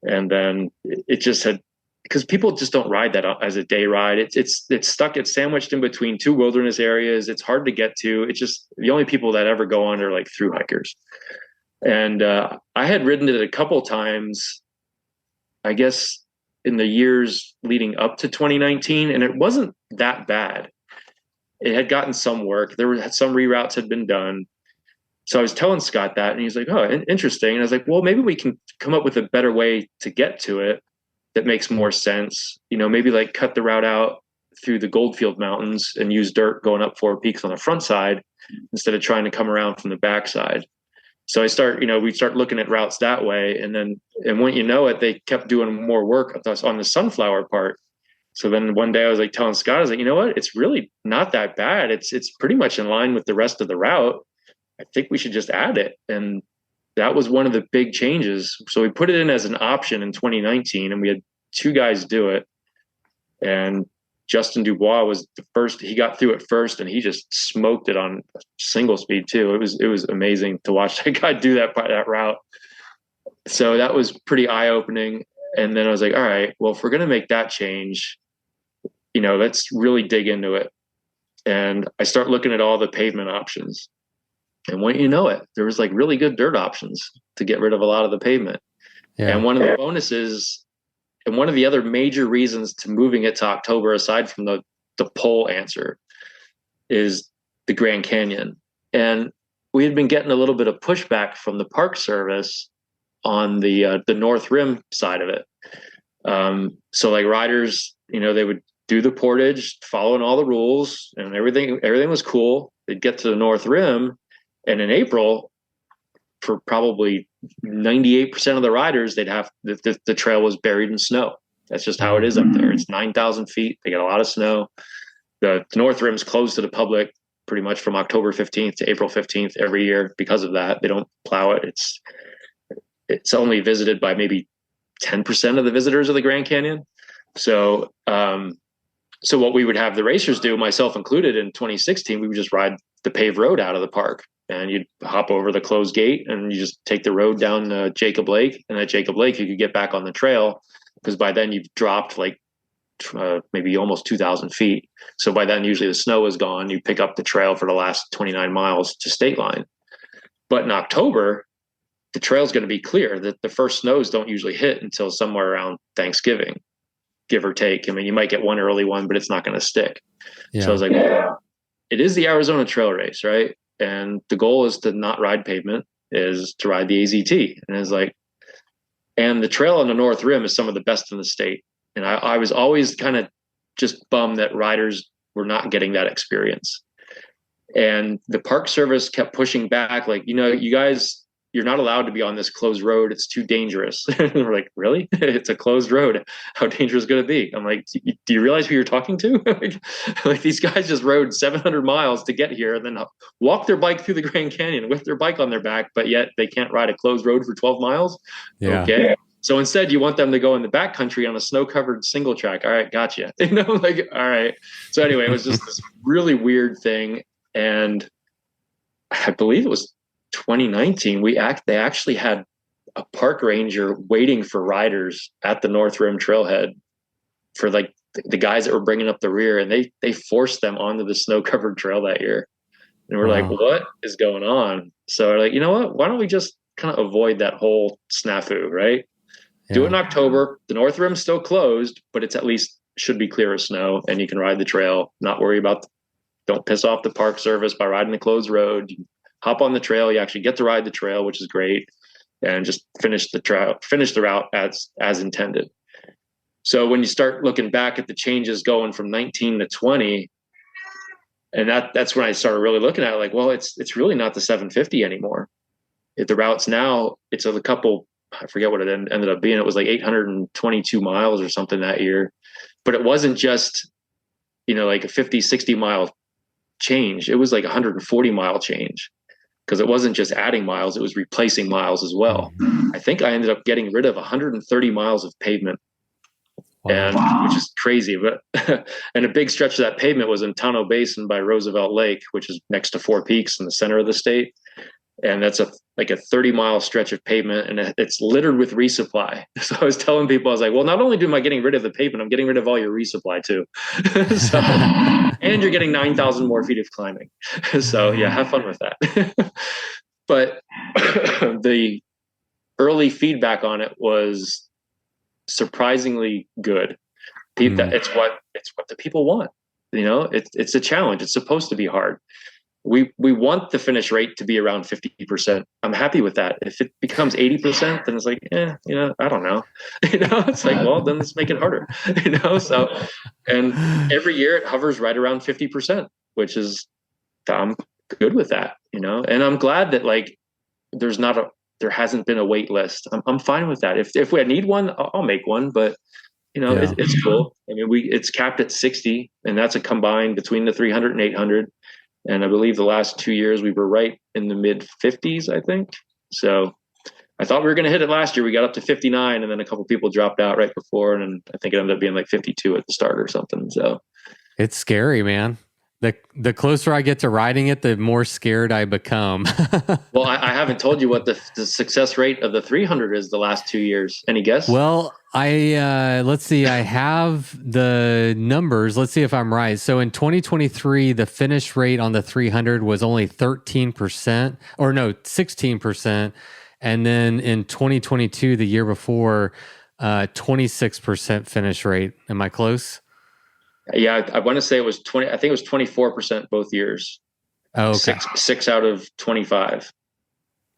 And then it just had, because people just don't ride that as a day ride. It's sandwiched in between two wilderness areas. It's hard to get to. It's just the only people that ever go on are like thru hikers. And I had ridden it a couple times, I guess, in the years leading up to 2019, and it wasn't that bad. It had gotten some work. There were some reroutes had been done. So I was telling Scott that, and he's like, oh, interesting. And I was like, well, maybe we can come up with a better way to get to it that makes more sense. Maybe like cut the route out through the Goldfield Mountains and use dirt going up Four Peaks on the front side instead of trying to come around from the back side. So we start looking at routes that way. And when you know it, they kept doing more work on the Sunflower part. So then one day I was like telling Scott, I was like, you know what? It's really not that bad. It's pretty much in line with the rest of the route. I think we should just add it. And that was one of the big changes. So we put it in as an option in 2019, and we had two guys do it. And Justin Dubois was the first. He got through it first, and he just smoked it on single speed too. It was amazing to watch that guy do that route. So that was pretty eye opening. And then I was like, all right, well, if we're going to make that change, let's really dig into it. And I start looking at all the pavement options. And when you know it, there was like really good dirt options to get rid of a lot of the pavement. Yeah. And one of the bonuses, and one of the other major reasons to moving it to October, aside from the poll answer, is the Grand Canyon. And we had been getting a little bit of pushback from the Park Service on the North Rim side of it. So like riders, they would do the portage, following all the rules, and everything was cool. They'd get to the North Rim, and in April, for probably 98% of the riders, they'd have the trail was buried in snow. That's just how it is up there. It's 9,000 feet. They got a lot of snow. The North Rim's closed to the public pretty much from October 15th to April 15th every year because of that. They don't plow it. It's only visited by maybe 10% of the visitors of the Grand Canyon. So what we would have the racers do, myself included, in 2016, we would just ride the paved road out of the park, and you'd hop over the closed gate and you just take the road down Jacob Lake. And at Jacob Lake, you could get back on the trail, because by then you've dropped like maybe almost 2,000 feet. So by then, usually the snow is gone. You pick up the trail for the last 29 miles to state line. But in October, the trail's going to be clear. That the first snows don't usually hit until somewhere around Thanksgiving, give or take. I mean, you might get one early one, but it's not going to stick. Yeah. So I was like, well, it is the Arizona Trail Race, right? And the goal is to not ride pavement, is to ride the AZT. And it's like, and the trail on the North Rim is some of the best in the state. And I was always kind of just bummed that riders were not getting that experience. And the Park Service kept pushing back, like, you guys, you're not allowed to be on this closed road. It's too dangerous. And we're like, really? It's a closed road. How dangerous is it going to be? I'm like, do you realize who you're talking to? Like these guys just rode 700 miles to get here and then walk their bike through the Grand Canyon with their bike on their back, but yet they can't ride a closed road for 12 miles. Yeah. Okay. So instead, you want them to go in the backcountry on a snow-covered single track. All right, gotcha. Like, all right. So anyway, it was just this really weird thing. And I believe it was 2019. They actually had a park ranger waiting for riders at the North Rim trailhead for like the guys that were bringing up the rear, and they forced them onto the snow-covered trail that year. And we're like, what is going on? So we're like, you know what? Why don't we just kind of avoid that whole snafu, right? Yeah. Do it in October. The North Rim's still closed, but it's at least should be clear of snow, and you can ride the trail. Not worry about. Don't piss off the Park Service by riding the closed road. You hop on the trail. You actually get to ride the trail, which is great, and just finish the route as intended. So when you start looking back at the changes going from 19 to 20, and that's when I started really looking at it, like, well, it's really not the 750 anymore. The routes now, it's a couple. I forget what it ended up being. It was like 822 miles or something that year. But it wasn't just, like a 50, 60 mile change. It was like 140 mile change, because it wasn't just adding miles, it was replacing miles as well. I think I ended up getting rid of 130 miles of pavement, which is crazy. But and a big stretch of that pavement was in Tano Basin by Roosevelt Lake, which is next to Four Peaks in the center of the state. And that's a 30-mile stretch of pavement, and it's littered with resupply. So I was telling people, I was like, well, not only am I getting rid of the pavement, I'm getting rid of all your resupply too. And you're getting 9,000 more feet of climbing. So yeah, have fun with that. But the early feedback on it was surprisingly good. It's what the people want. It's a challenge. It's supposed to be hard. We want the finish rate to be around 50%. I'm happy with that. If it becomes 80%, then it's like, I don't know. It's like, well, then let's make it harder. So, and every year it hovers right around 50%, which is, I'm good with that, and I'm glad that like there hasn't been a wait list. I'm fine with that. If we need one, I'll make one, but it's cool. I mean, it's capped at 60, and that's a combined between the 300 and 800. And I believe the last 2 years we were right in the mid 50s, I think. So I thought we were going to hit it last year. We got up to 59, and then a couple people dropped out right before, and I think it ended up being like 52 at the start or something. So it's scary, man. The closer I get to riding it, the more scared I become. Well, I haven't told you what the success rate of the 300 is the last 2 years. Any guess? Well, let's see. I have the numbers. Let's see if I'm right. So in 2023, the finish rate on the 300 was only 13%, or no, 16%. And then in 2022, the year before, 26% finish rate. Am I close? Yeah, I want to say it was 20. I think it was 24% both years. Oh, okay. Six out of 25.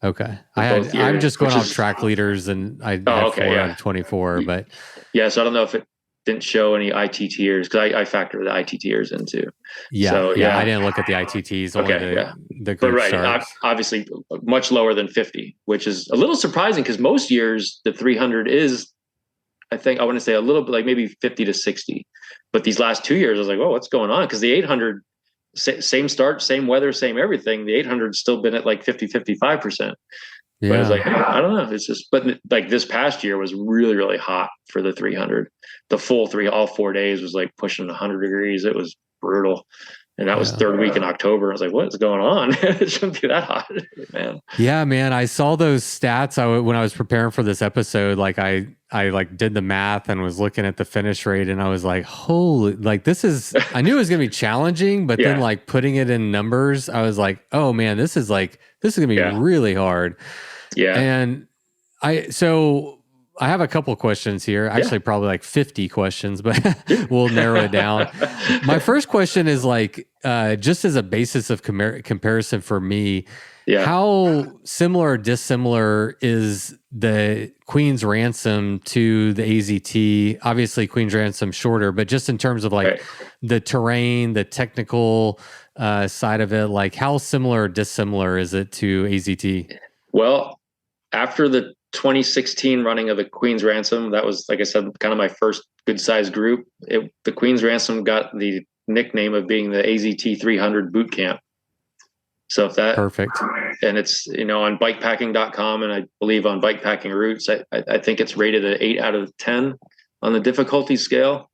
Okay. I'm just going off track leaders, and I had 4 out of 24. But yeah, so I don't know if it didn't show any ITTers, because I factor the ITTers into. Yeah, so, yeah. I didn't look at the ITTs. The group starts. Obviously much lower than 50, which is a little surprising, because most years the 300 is, I want to say a little bit like maybe 50 to 60. But these last 2 years, I was like, oh, what's going on? Because the 800, same start, same weather, same everything. The 800's still been at like 50, 55%. Yeah. But I was like, I don't know. It's just, but like this past year was really, really hot for the 300. The full all 4 days was like pushing 100 degrees. It was brutal. And that was third week in October. I was like, what is going on? It shouldn't be that hot, man. Yeah, man. I saw those stats when I was preparing for this episode. Like I like did the math and was looking at the finish rate, and I was like, holy, like I knew it was going to be challenging, but then like putting it in numbers, I was like, oh man, this is going to be really hard. Yeah. And I have a couple of questions here, actually probably like 50 questions, but we'll narrow it down. My first question is like, just as a basis of comparison for me, how similar or dissimilar is the Queen's Ransom to the AZT? Obviously Queen's Ransom shorter, but just in terms of like the terrain, the technical side of it, like how similar or dissimilar is it to AZT? Well, after the 2016 running of the Queen's Ransom, that was, like I said, kind of my first good sized group. The Queen's Ransom got the nickname of being the AZT 300 boot camp. So if that, Perfect. and it's, on bikepacking.com, and I believe on Bikepacking Routes, I think it's rated an 8 out of 10 on the difficulty scale.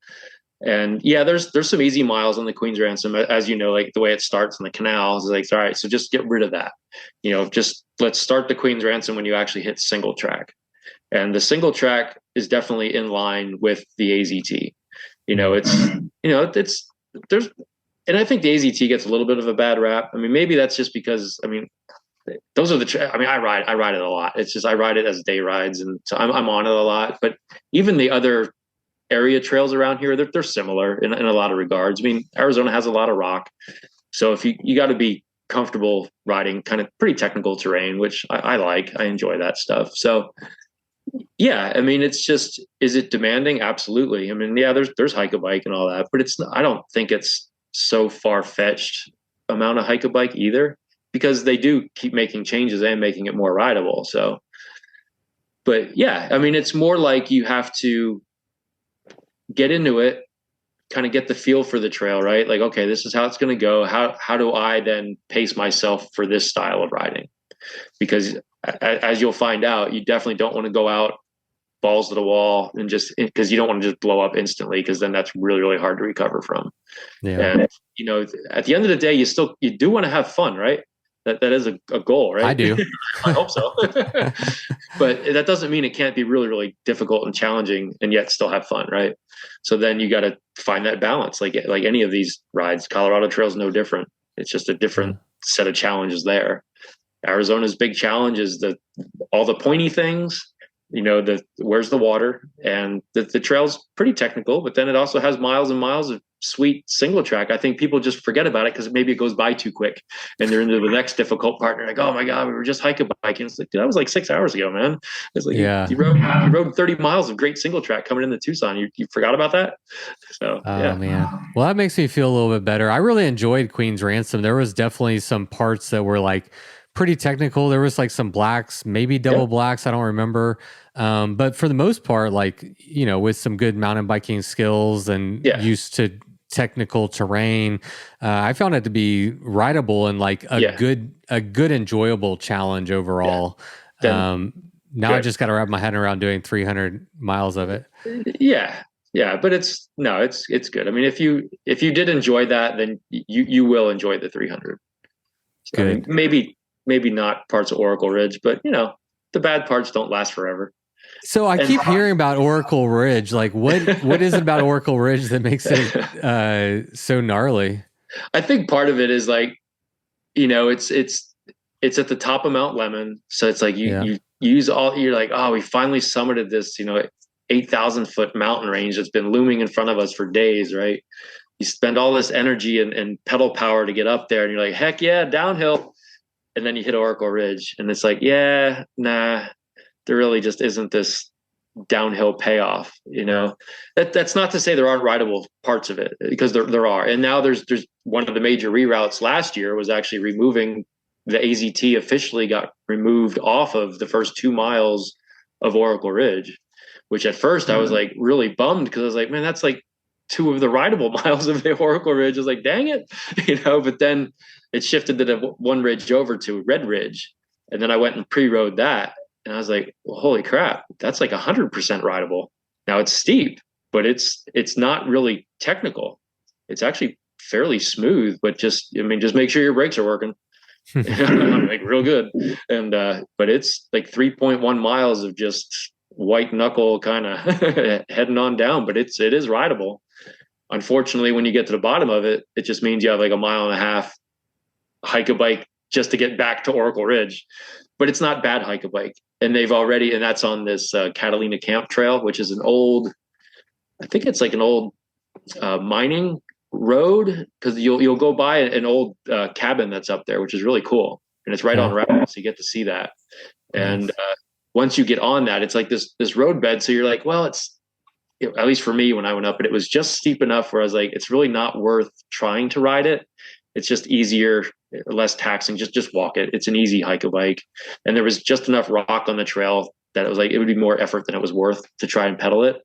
And yeah, there's some easy miles on the Queen's Ransom, as you know, like the way it starts in the canal is like, all right, so just get rid of that. Just let's start the Queen's Ransom when you actually hit single track. And the single track is definitely in line with the AZT. There's, and I think the AZT gets a little bit of a bad rap. I mean, maybe that's just because, those are I ride it a lot. It's just, I ride it as day rides, and so I'm on it a lot. But even the other area trails around here, they're similar in a lot of regards. I mean, Arizona has a lot of rock. So if you got to be comfortable riding kind of pretty technical terrain, which I like, I enjoy that stuff. So yeah, I mean, it's just, is it demanding? Absolutely. I mean, yeah, there's hike-a-bike and all that, but I don't think it's so far-fetched amount of hike-a-bike either, because they do keep making changes and making it more rideable. So, but yeah, I mean, it's more like you have to get into it, kind of get the feel for the trail, right? Like, okay, this is how it's going to go. How do I then pace myself for this style of riding? Because as you'll find out, you definitely don't want to go out balls to the wall and just, because you don't want to just blow up instantly, because then that's really, really hard to recover from. Yeah. And, at the end of the day, you do want to have fun, right? That is a goal, right? I do. I hope so. But that doesn't mean it can't be really, really difficult and challenging and yet still have fun, right? So then you got to find that balance. Like any of these rides, Colorado Trail is no different. It's just a different set of challenges there. Arizona's big challenge is all the pointy things, where's the water, and the trail's pretty technical, but then it also has miles and miles of sweet single track. I think people just forget about it because maybe it goes by too quick and they're into the next difficult part. And like, oh my God, we were just hiking biking. It's like, dude, that was like 6 hours ago, man. It's like, yeah, you rode 30 miles of great single track coming into Tucson. You forgot about that. So, yeah. Man. Well, that makes me feel a little bit better. I really enjoyed Queen's Ransom. There was definitely some parts that were like pretty technical. There was like some blacks, maybe double blacks. I don't remember. But for the most part, like, with some good mountain biking skills and used to technical terrain, I found it to be rideable and like a good, enjoyable challenge overall. Now I just got to wrap my head around doing 300 miles of it. Yeah. Yeah. But it's good. I mean, if you did enjoy that, then you will enjoy the 300. So, good. I mean, maybe not parts of Oracle Ridge, but the bad parts don't last forever. So I keep hearing about Oracle Ridge. Like, what is it about Oracle Ridge that makes it so gnarly? I think part of it is like, it's at the top of Mount Lemmon, so it's like you use all. You're like, oh, we finally summited this, 8,000-foot mountain range that's been looming in front of us for days, right? You spend all this energy and pedal power to get up there, and you're like, heck yeah, downhill. And then you hit Oracle Ridge, and it's like, yeah, nah, there really just isn't this downhill payoff. That's not to say there aren't rideable parts of it, because there are. And now there's one of the major reroutes last year was actually removing the AZT officially got removed off of the first 2 miles of Oracle Ridge, which at first I was like really bummed, because I was like, man, that's like 2 of the rideable miles of the Oracle Ridge. I was like, dang it, but then it shifted to the one ridge over to Red Ridge. And then I went and pre-rode that. And I was like, well, holy crap, that's like 100% rideable. Now it's steep, but it's not really technical. It's actually fairly smooth, but just make sure your brakes are working. Like real good. And, but it's like 3.1 miles of just white knuckle kind of heading on down, but it is rideable. Unfortunately, when you get to the bottom of it, it just means you have like a 1.5 mile hike-a-bike just to get back to Oracle Ridge. But it's not bad hike-a-bike. And that's on this Catalina Camp Trail, which is I think it's like an old mining road, because you'll go by an old cabin that's up there, which is really cool. And it's right on route, so you get to see that. And once you get on that, it's like this roadbed. So you're like, well, it's, at least for me when I went up, it was just steep enough where I was like, it's really not worth trying to ride it. It's just easier, less taxing. Just walk it. It's an easy hike-a-bike. And there was just enough rock on the trail that it was like, it would be more effort than it was worth to try and pedal it.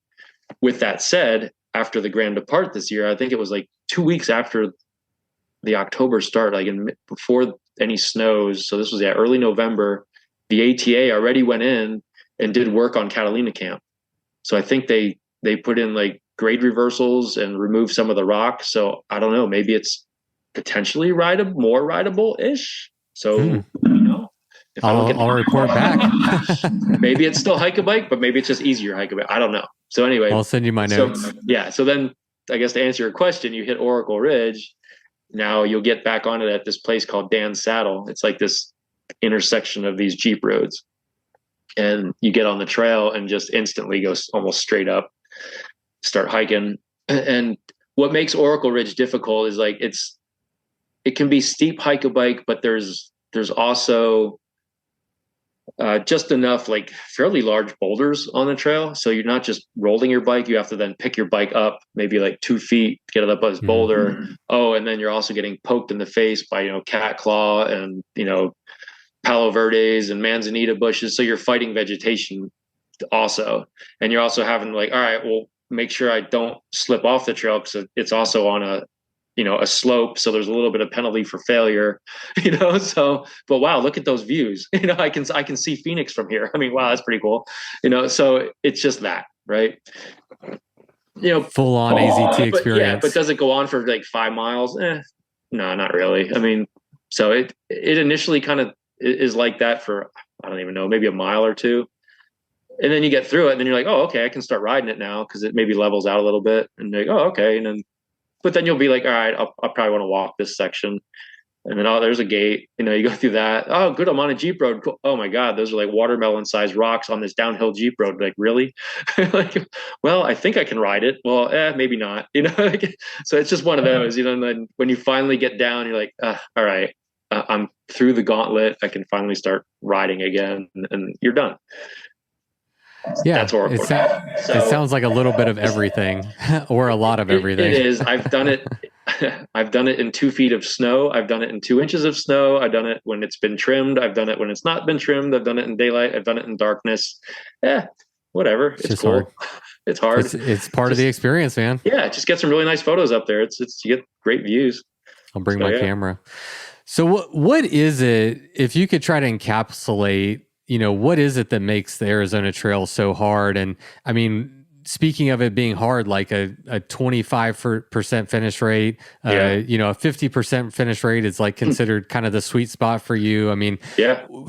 With that said, after the Grand Depart this year, I think it was like 2 weeks after the October start, like before any snows. So this was early November. The ATA already went in and did work on Catalina Camp. So I think they put in like grade reversals and removed some of the rock. So I don't know, maybe it's potentially more rideable-ish. So, if I'll report back. Maybe it's still hike-a-bike, but maybe it's just easier hike-a-bike. I don't know. So anyway, I'll send you my notes. So then I guess to answer your question, you hit Oracle Ridge. Now you'll get back on it at this place called Dan's Saddle. It's like this intersection of these Jeep roads. And you get on the trail and just instantly go almost straight up, start hiking. And what makes Oracle Ridge difficult is like it can be steep hike-a-bike, but there's also just enough like fairly large boulders on the trail. So you're not just rolling your bike. You have to then pick your bike up maybe like 2 feet to get it up on this boulder. Mm-hmm. Oh, and then you're also getting poked in the face by, cat claw and, Palo Verdes and manzanita bushes. So you're fighting vegetation also. And you're also having like, all right, well, make sure I don't slip off the trail because it's also on a slope. So there's a little bit of penalty for failure, so, but wow, look at those views. I can see Phoenix from here. I mean, wow, that's pretty cool. So it's just that, right? Full on AZT experience. But does it go on for like 5 miles? No, not really. I mean, so it initially kind of is like that for, I don't even know, maybe a mile or two. And then you get through it and then you're like, oh, okay, I can start riding it now because it maybe levels out a little bit. And you're like, oh, okay. But then you'll be like, all right, I'll probably want to walk this section. And then, there's a gate, you go through that. Oh, good, I'm on a Jeep road. Cool. Oh my God, those are like watermelon-sized rocks on this downhill Jeep road. Like, really? Like, well, I think I can ride it. Well, maybe not, So it's just one of those, and then when you finally get down, you're like, all right, I'm through the gauntlet. I can finally start riding again, and you're done. Yeah, that's Oracle. It sounds like a little bit of everything, or a lot of everything. It is. I've done it. I've done it in 2 feet of snow. I've done it in 2 inches of snow. I've done it when it's been trimmed. I've done it when it's not been trimmed. I've done it in daylight. I've done it in darkness. Whatever. It's cool. Hard. It's hard. It's part of the experience, man. Yeah, just get some really nice photos up there. You get great views. I'll bring my camera. So what is it, if you could try to encapsulate, what is it that makes the Arizona Trail so hard? And I mean, speaking of it being hard, like a 25% finish rate, a 50% finish rate is like considered kind of the sweet spot for you. I mean,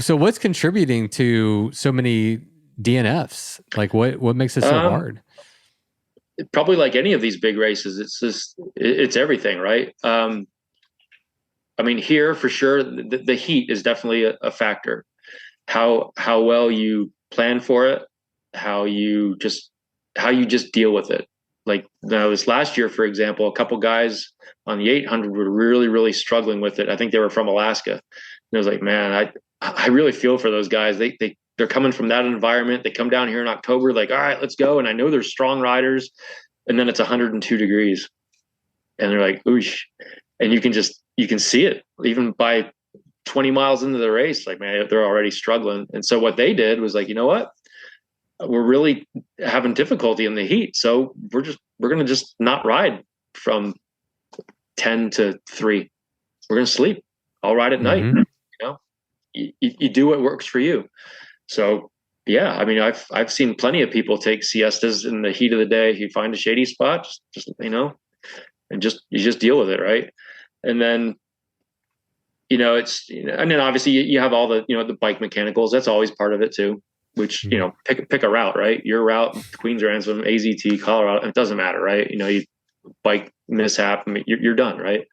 so what's contributing to so many DNFs? Like what makes it so hard? Probably like any of these big races, it's everything, right? I mean, here for sure, the heat is definitely a factor. How well you plan for it, how you just deal with it. Like now, this last year, for example, a couple guys on the 800 were really, really struggling with it. I think they were from Alaska. And I was like, man, I really feel for those guys. They're coming from that environment. They come down here in October, like, all right, let's go. And I know they're strong riders. And then it's 102 degrees. And they're like, oosh. And you can see it even by 20 miles into the race. Like, man, they're already struggling. And so what they did was like, you know what? We're really having difficulty in the heat. So we're going to just not ride from 10 to 3. We're going to sleep. I'll ride at night. You do what works for you. So yeah, I mean, I've seen plenty of people take siestas in the heat of the day. You find a shady spot, just and you just deal with it. Right. And then, and then obviously you have all the, the bike mechanicals. That's always part of it too, which, pick a route, right? Your route, Queens Ransom, AZT, Colorado, it doesn't matter, right? You bike mishap, I mean, you're done, right?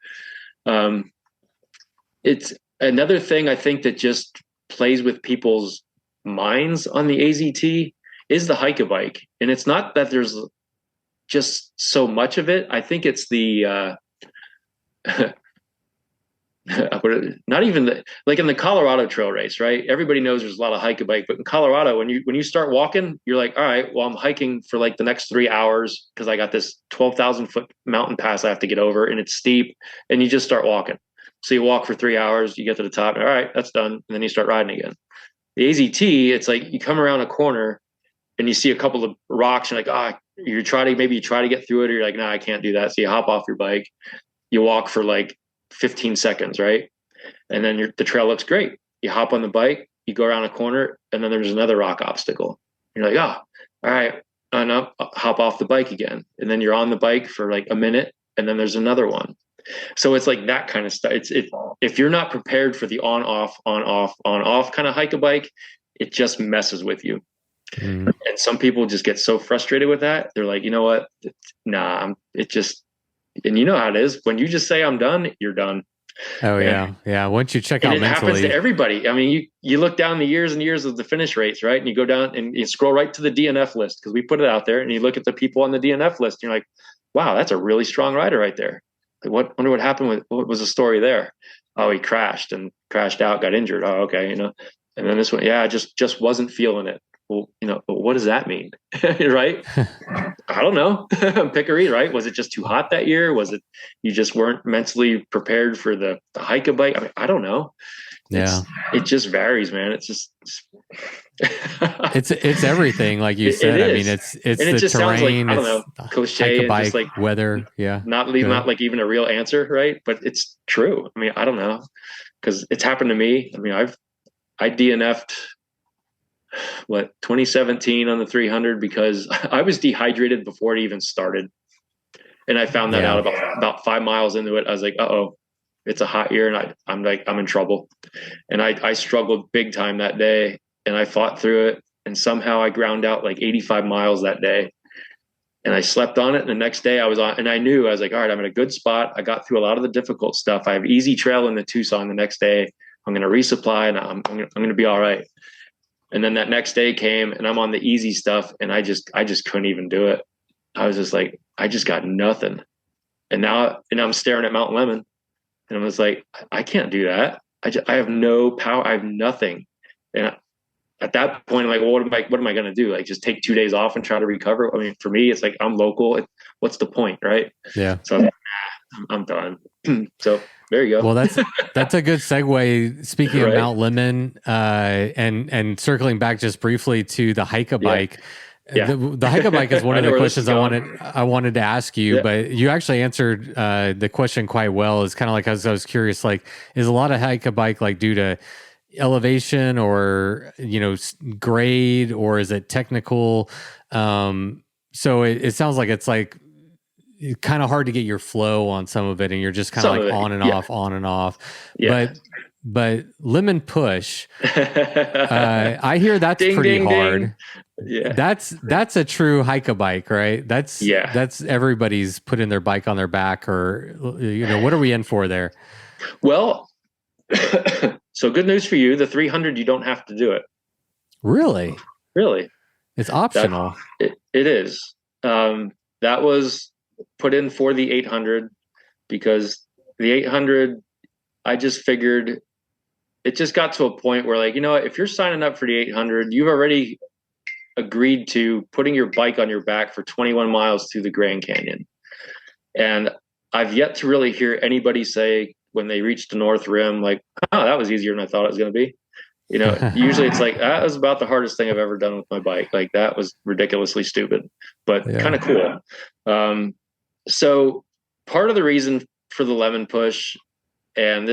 It's another thing I think that just plays with people's minds on the AZT is the hike-a-bike. And it's not that there's just so much of it. I think it's the, not even like in the Colorado trail race, right? Everybody knows there's a lot of hike-a-bike, but in Colorado, when you start walking, you're like, all right, well, I'm hiking for like the next 3 hours because I got this 12,000 foot mountain pass I have to get over and it's steep, and you just start walking. So you walk for 3 hours, you get to the top, all right, that's done. And then you start riding again. The AZT, it's like you come around a corner and you see a couple of rocks, and like, you try to get through it, or you're like, nah, I can't do that. So you hop off your bike, you walk for like 15 seconds, right? And then the trail looks great. You hop on the bike, you go around a corner, and then there's another rock obstacle. You're like, all right, no, hop off the bike again. And then you're on the bike for like a minute, and then there's another one. So it's like that kind of stuff. If you're not prepared for the on off kind of hike a bike, it just messes with you. And some people just get so frustrated with that. They're like, you know what? Nah, and you know how it is. When you just say I'm done, you're done. Oh yeah. Once you check out it mentally, happens to everybody. I mean, you look down the years and years of the finish rates, right? And you go down and you scroll right to the DNF list, because we put it out there, and you look at the people on the DNF list, and you're like, wow, that's a really strong rider right there. Like, wonder what happened what was the story there? Oh, he crashed out, got injured. Oh, okay. And then this one, just wasn't feeling it. Well, what does that mean? Right? I don't know. Pick a read, right? Was it just too hot that year? Was it you just weren't mentally prepared for the hike a bike? I mean, I don't know. Yeah. It just varies, man. It's just it's everything, like you said. I mean, it's the terrain, like, I don't know, cliche, hike a bike, just like weather. Yeah. Not like even a real answer, right? But it's true. I mean, I don't know, because it's happened to me. I mean, I DNF'd 2017 on the 300 because I was dehydrated before it even started, and I found that out about 5 miles into it. I was like, it's a hot year, and I'm in trouble. And I struggled big time that day, and I fought through it, and somehow I ground out like 85 miles that day. And I slept on it. And the next day I was on, and I was like, all right, I'm in a good spot. I got through a lot of the difficult stuff. I have easy trail in the Tucson the next day. I'm going to resupply, and I'm going to be all right. And then that next day came, and I'm on the easy stuff, and I just couldn't even do it. I was just like, I just got nothing. And I'm staring at Mount Lemmon, and I was like, I can't do that. I have no power. I have nothing. And at that point, I'm like, well, what am I going to do? Like, just take 2 days off and try to recover? I mean, for me, it's like, I'm local. What's the point, right? Yeah. So I'm done. So there you go. Well, that's a good segue. Speaking of Mount Lemmon, and circling back just briefly to the hike a bike. Yeah. The hike a bike is one of the questions I wanted to ask you, but you actually answered the question quite well. It's kind of like, I was curious, like, is a lot of hike a bike like due to elevation or grade, or is it technical? So it sounds like it's like kind of hard to get your flow on some of it, and you're just kind of like on and off. But Lemon Push, I hear that's pretty hard. Ding. Yeah, that's a true hike a bike, right? That's everybody's putting their bike on their back, or what are we in for there? Well, so good news for you. The 300, you don't have to do it. Really? It's optional. It is. That was put in for the 800, because the 800, I just figured it just got to a point where, like, if you're signing up for the 800, you've already agreed to putting your bike on your back for 21 miles through the Grand Canyon. And I've yet to really hear anybody say when they reach the North Rim, like, oh, that was easier than I thought it was going to be. Usually it's like, that was about the hardest thing I've ever done with my bike. Like, that was ridiculously stupid, but kind of cool. So part of the reason for the Lemon Push, and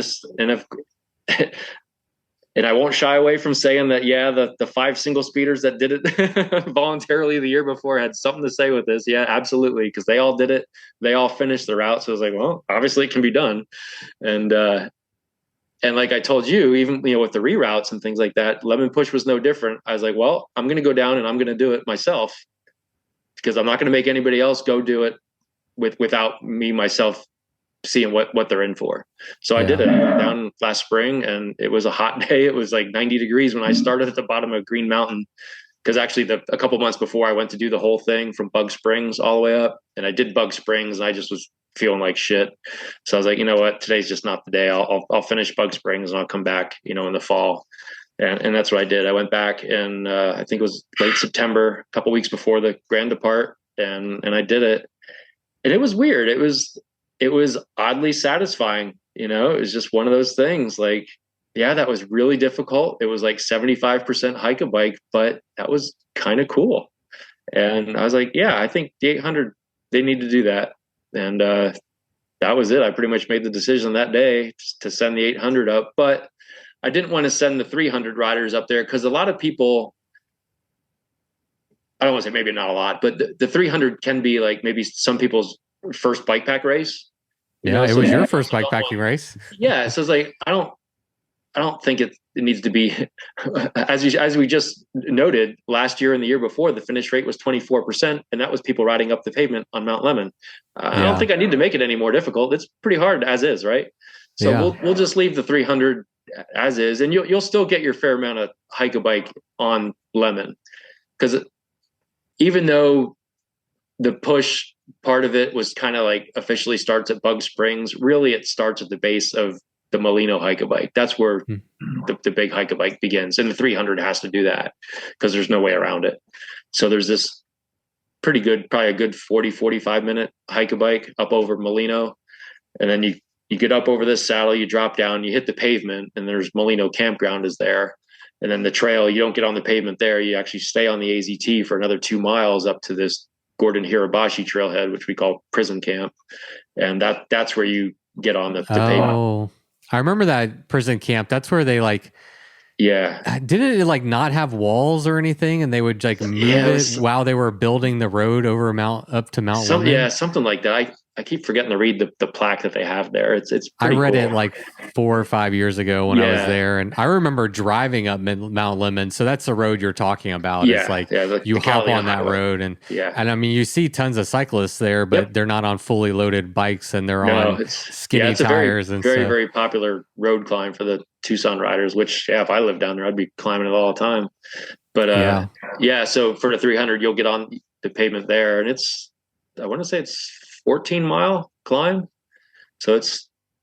I won't shy away from saying that, the 5 single speeders that did it voluntarily the year before had something to say with this. Yeah, absolutely. Because they all did it. They all finished the route. So I was like, well, obviously it can be done. And like I told you, even, with the reroutes and things like that, Lemon Push was no different. I was like, well, I'm going to go down and I'm going to do it myself, because I'm not going to make anybody else go do it without me myself seeing what they're in for. So I did it. I went down last spring, and it was a hot day. It was like 90 degrees when I started at the bottom of Green Mountain, because actually a couple months before, I went to do the whole thing from Bug Springs all the way up, and I did Bug Springs, and I just was feeling like shit. So I was like, you know what, today's just not the day. I'll finish Bug Springs, and I'll come back, in the fall. And that's what I did. I went back, and I think it was late September, a couple weeks before the Grand Depart, and I did it. And it was weird. It was oddly satisfying. it was just one of those things. Like, yeah, that was really difficult. It was like 75% hike a bike, but that was kind of cool. And I was like, yeah, I think the 800, they need to do that. And that was it. I pretty much made the decision that day to send the 800 up, but I didn't want to send the 300 riders up there because a lot of people, I don't want to say maybe not a lot, but the 300 can be like maybe some people's first bike pack race. Yeah, it was your first bike packing race. Yeah, so it's like I don't think it needs to be as we just noted last year and the year before. The finish rate was 24%, and that was people riding up the pavement on Mount Lemmon. I don't think I need to make it any more difficult. It's pretty hard as is, right? So we'll just leave the 300 as is, and you'll still get your fair amount of hike a bike on Lemmon, because even though the push part of it was kind of like officially starts at Bug Springs, really it starts at the base of the Molino hike a bike. That's where the big hike a bike begins. And the 300 has to do that because there's no way around it. So there's this pretty good, probably a good 45 minute hike a bike up over Molino. And then you get up over this saddle, you drop down, you hit the pavement, and there's Molino campground is there. And then the trail, you don't get on the pavement there. You actually stay on the AZT for another 2 miles up to this Gordon Hirabashi trailhead, which we call Prison Camp. And that's where you get on the pavement. I remember that Prison Camp. That's where they didn't it like not have walls or anything, and they would like move it while they were building the road over up to Mount Lemmon? Yeah, something like that. I keep forgetting to read the plaque that they have there. It's I read cool. it like 4 or 5 years ago when I was there, and I remember driving up Mount Lemmon. So that's the road you're talking about. Yeah, it's like you hop on that road, and I mean you see tons of cyclists there, but they're not on fully loaded bikes, and they're on skinny tires and very stuff. very popular road climb for the Tucson riders. Which if I lived down there, I'd be climbing it all the time. But so for the 300, you'll get on the pavement there, and I want to say it's 14-mile climb. So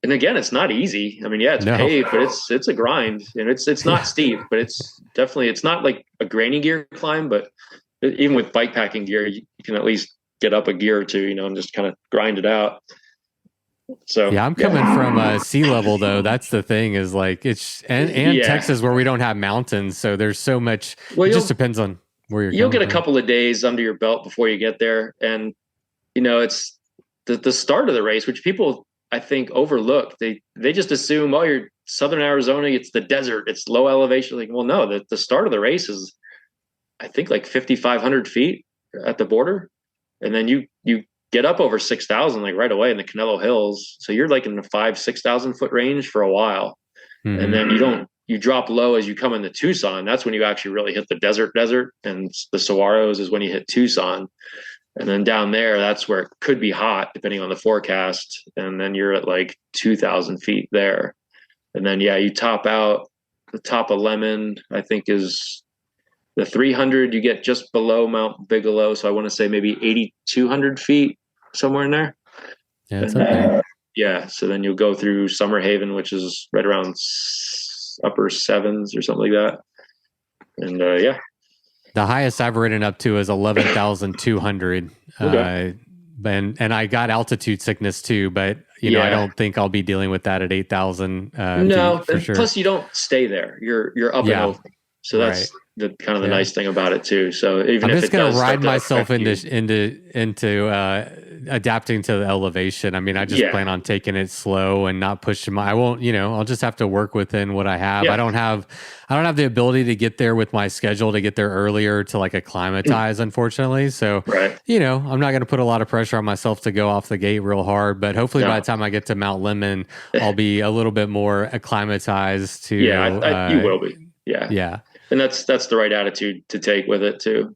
and again, it's not easy. I mean, it's paved, but it's a grind, and it's not steep, but it's not like a granny gear climb, but even with bike packing gear, you can at least get up a gear or two, and just kind of grind it out. So I'm coming from sea level though. That's the thing is like and Texas where we don't have mountains. So there's so much, it just depends on where you'll get a couple of days under your belt before you get there. And, it's the start of the race, which people I think overlook. They just assume, you're Southern Arizona, it's the desert, it's low elevation. Like, well, no, the start of the race is, I think, like 5,500 feet at the border, and then you get up over 6,000 like right away in the Canelo Hills. So you're like in the 5,000-6,000 foot range for a while, and then you drop low as you come into Tucson. That's when you actually really hit the desert, and the Saguaros is when you hit Tucson. And then down there, that's where it could be hot, depending on the forecast. And then you're at like 2,000 feet there. And then, you top out the top of Lemmon, I think is the 300. You get just below Mount Bigelow. So I want to say maybe 8,200 feet, somewhere in there. Yeah, it's okay. So then you'll go through Summerhaven, which is right around upper sevens or something like that. And the highest I've ridden up to is 11,200. Okay. And I got altitude sickness too, but I don't think I'll be dealing with that at 8,000. No, for sure. Plus you don't stay there. You're up and over. So that's the kind of the nice thing about it too. So even I'm if just going to ride myself into adapting to the elevation. I mean, I just plan on taking it slow and not pushing I won't, I'll just have to work within what I have. I don't have the ability to get there with my schedule to get there earlier to like acclimatize, unfortunately. So, I'm not going to put a lot of pressure on myself to go off the gate real hard, but hopefully by the time I get to Mount Lemmon, I'll be a little bit more acclimatized to, you will be. Yeah. And that's the right attitude to take with it too.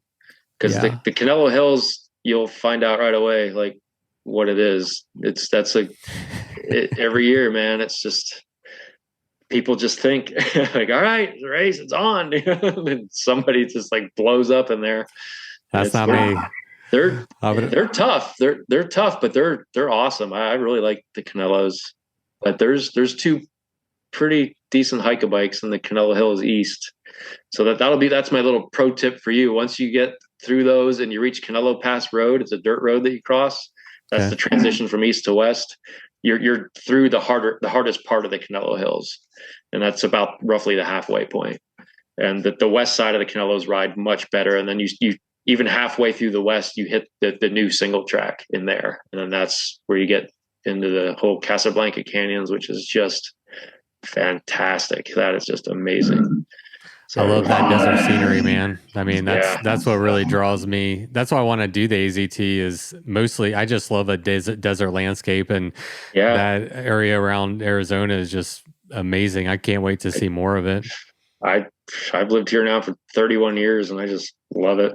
Because the Canelo Hills, you'll find out right away, like what it is. Every year, man, it's just, people just think like, all right, the race, it's on. And somebody just like blows up in there. That's not me. They're tough. They're tough, but they're awesome. I really like the Canelos. But there's two pretty decent hike-a-bikes in the Canelo Hills East. So that's my little pro tip for you. Once you get through those and you reach Canelo Pass Road, it's a dirt road that you cross. That's the transition from east to west. you're through the hardest part of the Canelo Hills, and that's about roughly the halfway point. And the west side of the Canelos ride much better, and then you even halfway through the west, you hit the new single track in there, and then that's where you get into the whole Casablanca Canyons, which is just fantastic. That is just amazing. I love that desert scenery, man. I mean, Yeah. that's what really draws me. That's why I want to do the AZT. Is mostly I just love a desert landscape, and Yeah. that area around Arizona is just amazing. I can't wait to see more of it. I've lived here now for 31 years, and I just love it.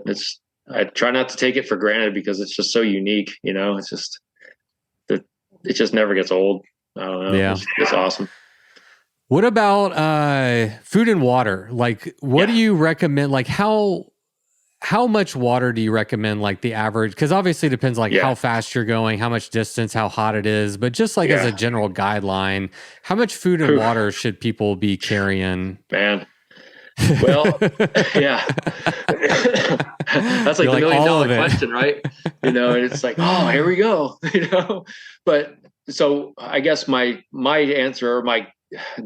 I try not to take it for granted because it's just so unique. You know, it's just that it just never gets old. I don't know. Yeah. It's awesome. What about food and water? Like, what do you recommend? Like, how much water do you recommend? Like the average, because obviously it depends like how fast you're going, how much distance, how hot it is. But just like as a general guideline, how much food and water should people be carrying? Man, well, yeah, that's like the $1,000,000 question, right? You know, and it's like, oh, here we go. You know, but so I guess my answer or my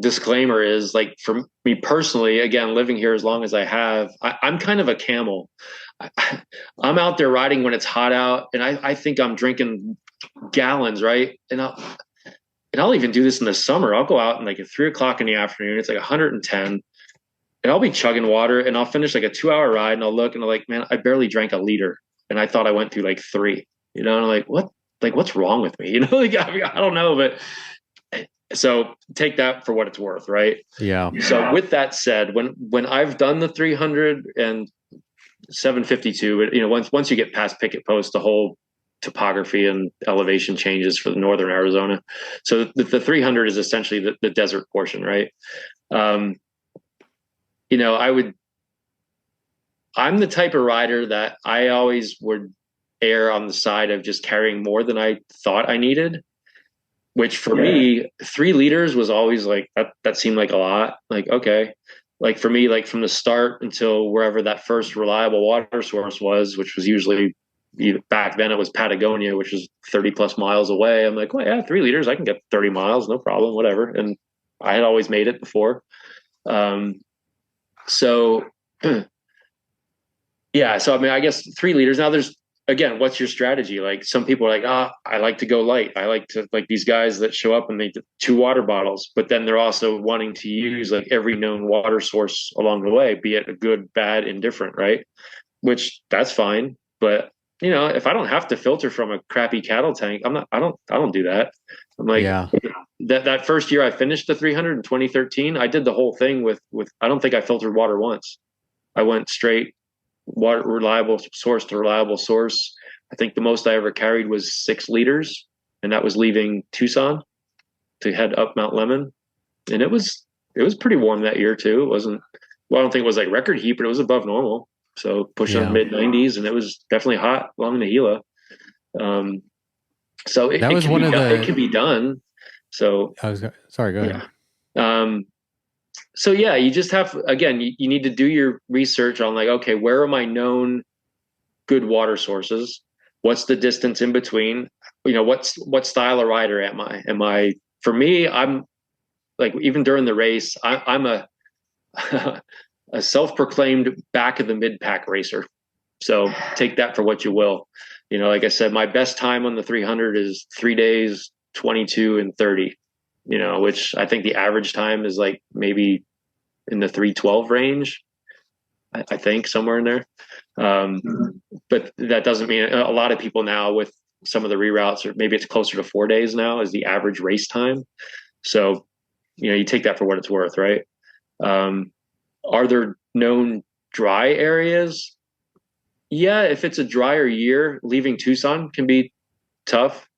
disclaimer is like, for me personally, again, living here as long as I have, I'm kind of a camel. I'm out there riding when it's hot out, and I think I'm drinking gallons, right? And I'll even do this in the summer. I'll go out and like at 3 o'clock in the afternoon, it's like 110, and I'll be chugging water, and I'll finish like a 2-hour ride, and I'll look and I'm like, man, I barely drank a liter, and I thought I went through like 3. You know, and I'm like, what? Like, what's wrong with me? You know, like, I mean, I don't know, but. So take that for what it's worth, right? Yeah. So with that said, when I've done the 300 and 752, you know, once you get past Picket Post, the whole topography and elevation changes for the northern Arizona. So the 300 is essentially the desert portion, right? You know, I'm the type of rider that I always would err on the side of just carrying more than I thought I needed. Which for me, 3 liters was always like, that seemed like a lot. Like, okay. Like for me, like from the start until wherever that first reliable water source was, which was usually, back then it was Patagonia, which is 30 plus miles away. I'm like, well, yeah, 3 liters, I can get 30 miles, no problem, whatever. And I had always made it before. So yeah, so I mean, I guess 3 liters. Now again, what's your strategy? Like some people are like, I like to go light. I like to, like these guys that show up and they do 2 water bottles, but then they're also wanting to use like every known water source along the way, be it a good, bad, indifferent, right? Which that's fine. But you know, if I don't have to filter from a crappy cattle tank, I don't do that. I'm like, that first year I finished the 300 in 2013, I did the whole thing with, I don't think I filtered water once. I went straight water, reliable source to reliable source. I think the most I ever carried was 6 liters, and that was leaving Tucson to head up Mount Lemmon. And it was pretty warm that year too. It wasn't, well, I don't think it was like record heat, but it was above normal. So pushing mid 90s, and it was definitely hot along the Gila. So it can be done. So sorry, go ahead. So yeah, you just have, again, you need to do your research on like, okay, where are my known good water sources? What's the distance in between? You know, what style of rider am I? For me, I'm like, even during the race, I'm a a self-proclaimed back of the mid-pack racer. So take that for what you will. You know, like I said, my best time on the 300 is 3 days, 22 and 30. You know, which I think the average time is like maybe in the 3:12 range. I think somewhere in there. But that doesn't mean, a lot of people now with some of the reroutes, or maybe it's closer to 4 days now is the average race time. So, you know, you take that for what it's worth, right? Are there known dry areas? Yeah, if it's a drier year, leaving Tucson can be tough.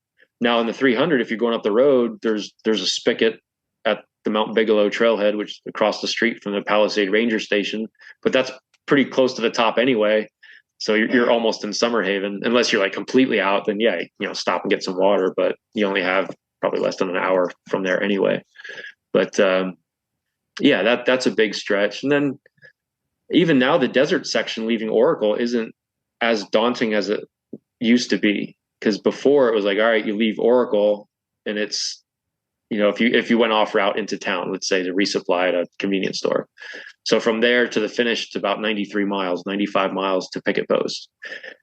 Now in the 300, if you're going up the road, there's a spigot at the Mount Bigelow trailhead, which is across the street from the Palisade Ranger Station, but that's pretty close to the top anyway. So you're almost in Summer Haven, unless you're like completely out, then yeah, you know, stop and get some water, but you only have probably less than an hour from there anyway. But yeah, that's a big stretch. And then even now the desert section leaving Oracle isn't as daunting as it used to be. Because before it was like, all right, you leave Oracle, and it's, if you went off route into town, let's say to resupply at a convenience store. So from there to the finish, it's about 93 miles, 95 miles to picket post.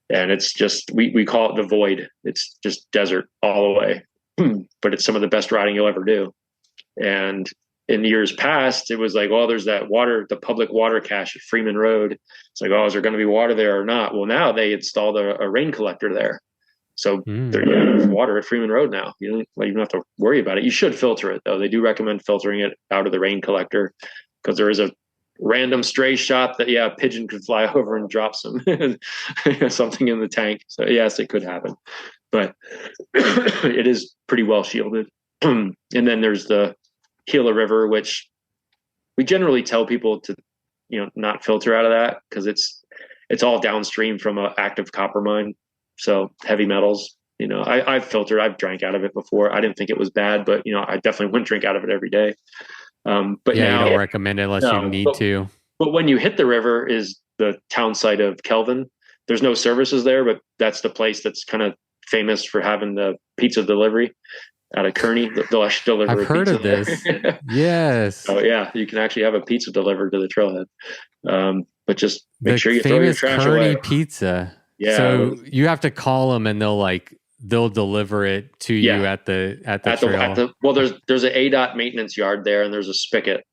And it's just, we call it the void. It's just desert all the way, but it's some of the best riding you'll ever do. And in years past, it was like, well, there's that water, the public water cache at Freeman Road. It's like, oh, is there going to be water there or not? Well, now they installed a rain collector there. So there's water at Freeman Road now. You don't have to worry about it. You should filter it, though. They do recommend filtering it out of the rain collector, because there is a random stray shot that, a pigeon could fly over and drop something in the tank. So yes, it could happen, but it is pretty well shielded. And then there's the Gila River, which we generally tell people to, not filter out of that, because it's all downstream from an active copper mine. So heavy metals, I've drank out of it before. I didn't think it was bad, but I definitely wouldn't drink out of it every day. But now, you don't recommend it unless you need to. But when you hit the river is the town site of Kelvin. There's no services there, but that's the place that's kind of famous for having the pizza delivery out of Kearney. They'll actually deliver. I've heard of this. Yes. Oh yeah, you can actually have a pizza delivered to the trailhead. But just make sure you throw your trash Kearney away. Pizza. Yeah. So you have to call them and they'll deliver it to you at the trail. Well, there's an ADOT maintenance yard there, and there's a spigot,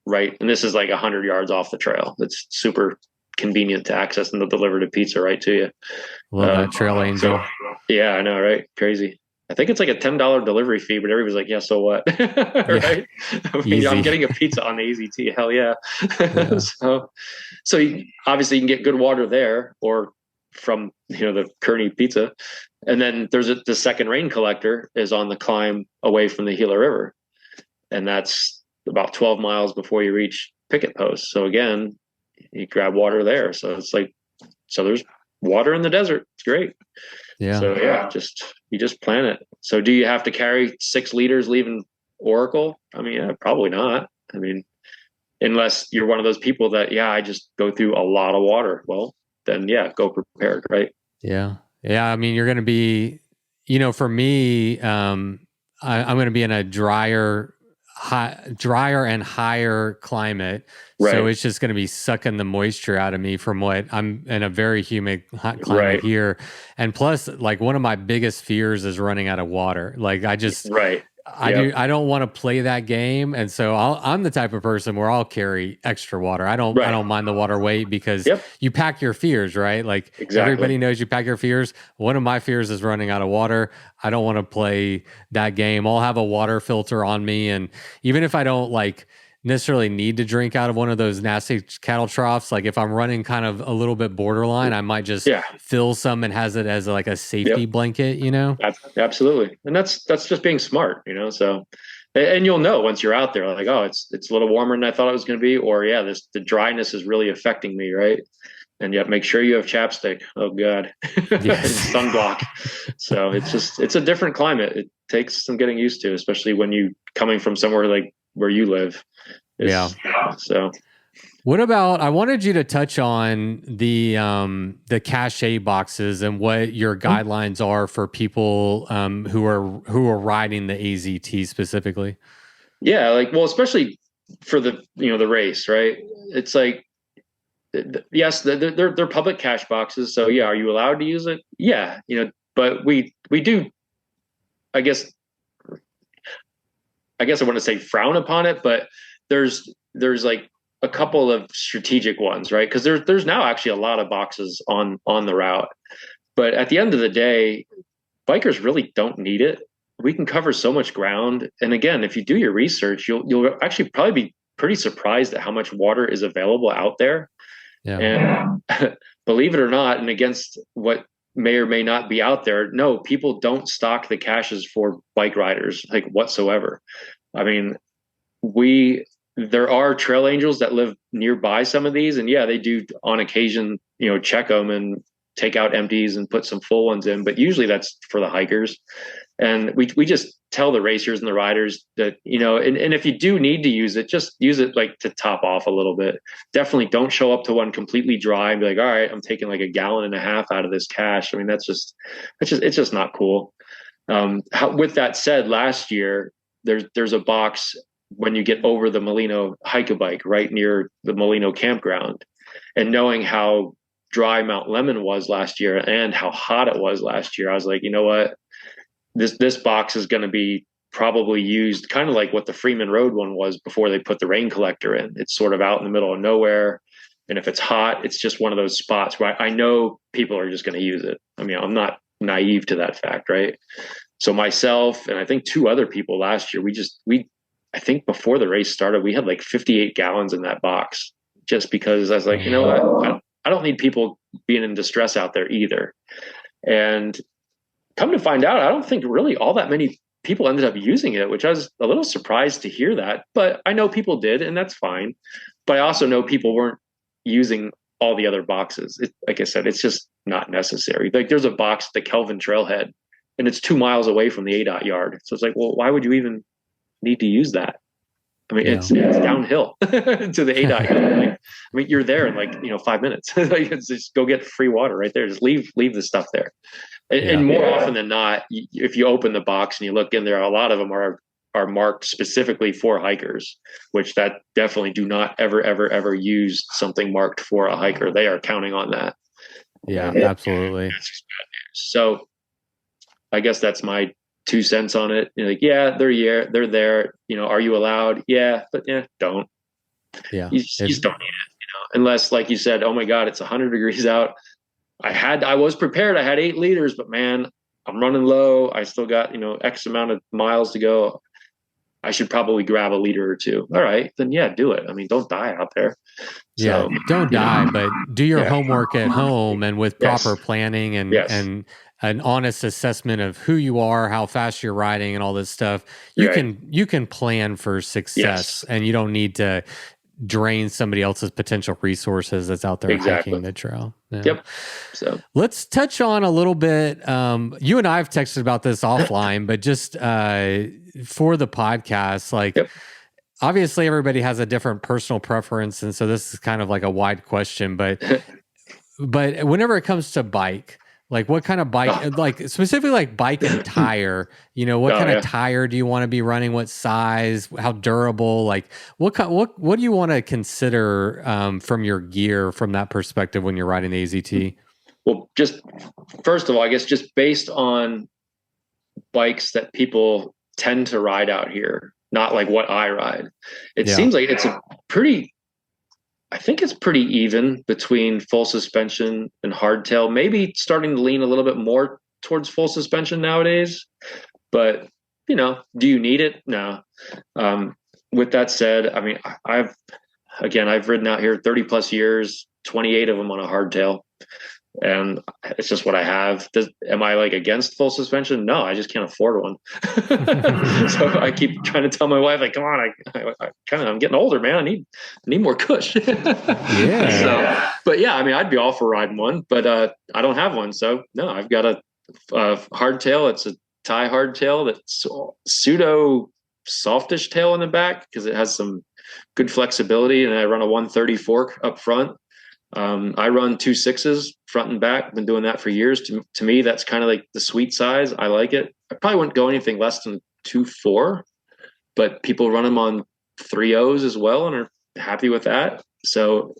right? And this is like 100 yards off the trail. It's super convenient to access, and they'll deliver the pizza right to you. Love that Trail Angel. Yeah, I know, right? Crazy. I think it's like a $10 delivery fee, but everybody's like, yeah, so what? Right? I mean, I'm getting a pizza on the AZT. Hell yeah. So obviously you can get good water there, or from the Kearney pizza. And then there's the second rain collector is on the climb away from the Gila River, and that's about 12 miles before you reach picket post. So again, you grab water there. So it's like, there's water in the desert. It's great. Yeah. So you just plan it. So do you have to carry 6 liters leaving Oracle? I mean, probably not. I mean, unless you're one of those people that, I just go through a lot of water. Well, then go prepared, right? Yeah. Yeah. I mean, you're going to be, for me, I'm going to be in a drier and higher climate. Right. So it's just going to be sucking the moisture out of me from what I'm in a very humid hot climate here. And plus, like, one of my biggest fears is running out of water. Like, I just, I don't want to play that game. And so I'm the type of person where I'll carry extra water. I don't mind the water weight, because you pack your fears, right? Like, everybody knows you pack your fears. One of my fears is running out of water. I don't want to play that game. I'll have a water filter on me. And even if I don't necessarily need to drink out of one of those nasty cattle troughs, like if I'm running kind of a little bit borderline, I might just fill some and has it as like a safety blanket, Absolutely. And that's just being smart, so, and you'll know once you're out there, like, oh, it's a little warmer than I thought it was going to be, or the dryness is really affecting me, right? And make sure you have chapstick. Oh God. Sunblock. So it's a different climate. It takes some getting used to, especially when you coming from somewhere like where you live. So what about, I wanted you to touch on the cache boxes and what your guidelines are for people who are riding the AZT specifically. Yeah, especially for the the race, right? It's like, yes, they're public cache boxes. So are you allowed to use it? Yeah, but we do, I guess I want to say frown upon it, but there's like a couple of strategic ones, right? Because there's now actually a lot of boxes on the route, but at the end of the day, bikers really don't need it. We can cover so much ground, and again, if you do your research, you'll actually probably be pretty surprised at how much water is available out there. And believe it or not, and against what may or may not be out there, no, people don't stock the caches for bike riders whatsoever. I mean, there are trail angels that live nearby some of these, and they do on occasion, check them and take out empties and put some full ones in, but usually that's for the hikers. And we just tell the racers and the riders that, and if you do need to use it, just use it to top off a little bit. Definitely don't show up to one completely dry and be like, all right, I'm taking 1.5 gallons out of this cache. I mean, it's just not cool. With that said, last year there's a box when you get over the Molino hike-a-bike right near the Molino campground, and knowing how dry Mount Lemon was last year and how hot it was last year, I was like, you know what, this box is going to be probably used kind of like what the Freeman Road one was before they put the rain collector in. It's sort of out in the middle of nowhere. And if it's hot, it's just one of those spots where I know people are just going to use it. I mean, I'm not naive to that fact, right? So myself and I think 2 other people last year, I think before the race started, we had like 58 gallons in that box, just because I was like, you know what, I don't need people being in distress out there either. And come to find out, I don't think really all that many people ended up using it, which I was a little surprised to hear that. But I know people did, and that's fine. But I also know people weren't using all the other boxes. Like I said, it's just not necessary. Like there's a box at the Kelvin Trailhead, and it's 2 miles away from the ADOT yard. So it's like, well, why would you even need to use that? I mean, it's downhill to the ADOT yard. Like, I mean, you're there in like 5 minutes. Like, just go get free water right there. Just leave the stuff there. And more often than not, if you open the box and you look in there, a lot of them are marked specifically for hikers, which that definitely do not ever use something marked for a hiker. They are counting on that. Yeah, absolutely. So I guess that's my 2 cents on it. Like, yeah, they're there. Are you allowed? Yeah, but don't. Yeah, you just don't need it. Unless, like you said, oh my God, it's 100 degrees out. I was prepared. I had 8 liters, but man, I'm running low. I still got, X amount of miles to go. I should probably grab a liter or 2. All right, then do it. I mean, don't die out there. So, don't die, but do your homework at home, and with proper planning and an honest assessment of who you are, how fast you're riding, and all this stuff. You can plan for success, and you don't need to drain somebody else's potential resources that's out there hiking the trail. Yeah. Yep. So let's touch on a little bit. You and I have texted about this offline, but just for the podcast, like obviously everybody has a different personal preference, and so this is kind of like a wide question. But whenever it comes to bike, like what kind of bike, like specifically like bike and tire, what kind of tire do you want to be running? What size? How durable? Like what do you want to consider from your gear from that perspective when you're riding the AZT? Well, just first of all, I guess just based on bikes that people tend to ride out here, not like what I ride, it seems like it's I think it's pretty even between full suspension and hardtail, maybe starting to lean a little bit more towards full suspension nowadays. But, do you need it? No. With that said, I mean, I've ridden out here 30 plus years, 28 of them on a hardtail. And it's just what I have. Am I like against full suspension? No, I just can't afford one. So I keep trying to tell my wife, like, come on, I'm getting older, man. I need more cush. But yeah, I mean, I'd be all for riding one, but I don't have one. So no, I've got a hardtail. It's a tie hardtail that's pseudo softish tail in the back because it has some good flexibility, and I run a 130 fork up front. I run 2.6s front and back. I've been doing that for years. To me, that's kind of like the sweet size. I like it. I probably wouldn't go anything less than 2.4, but people run them on 3.0s as well and are happy with that. So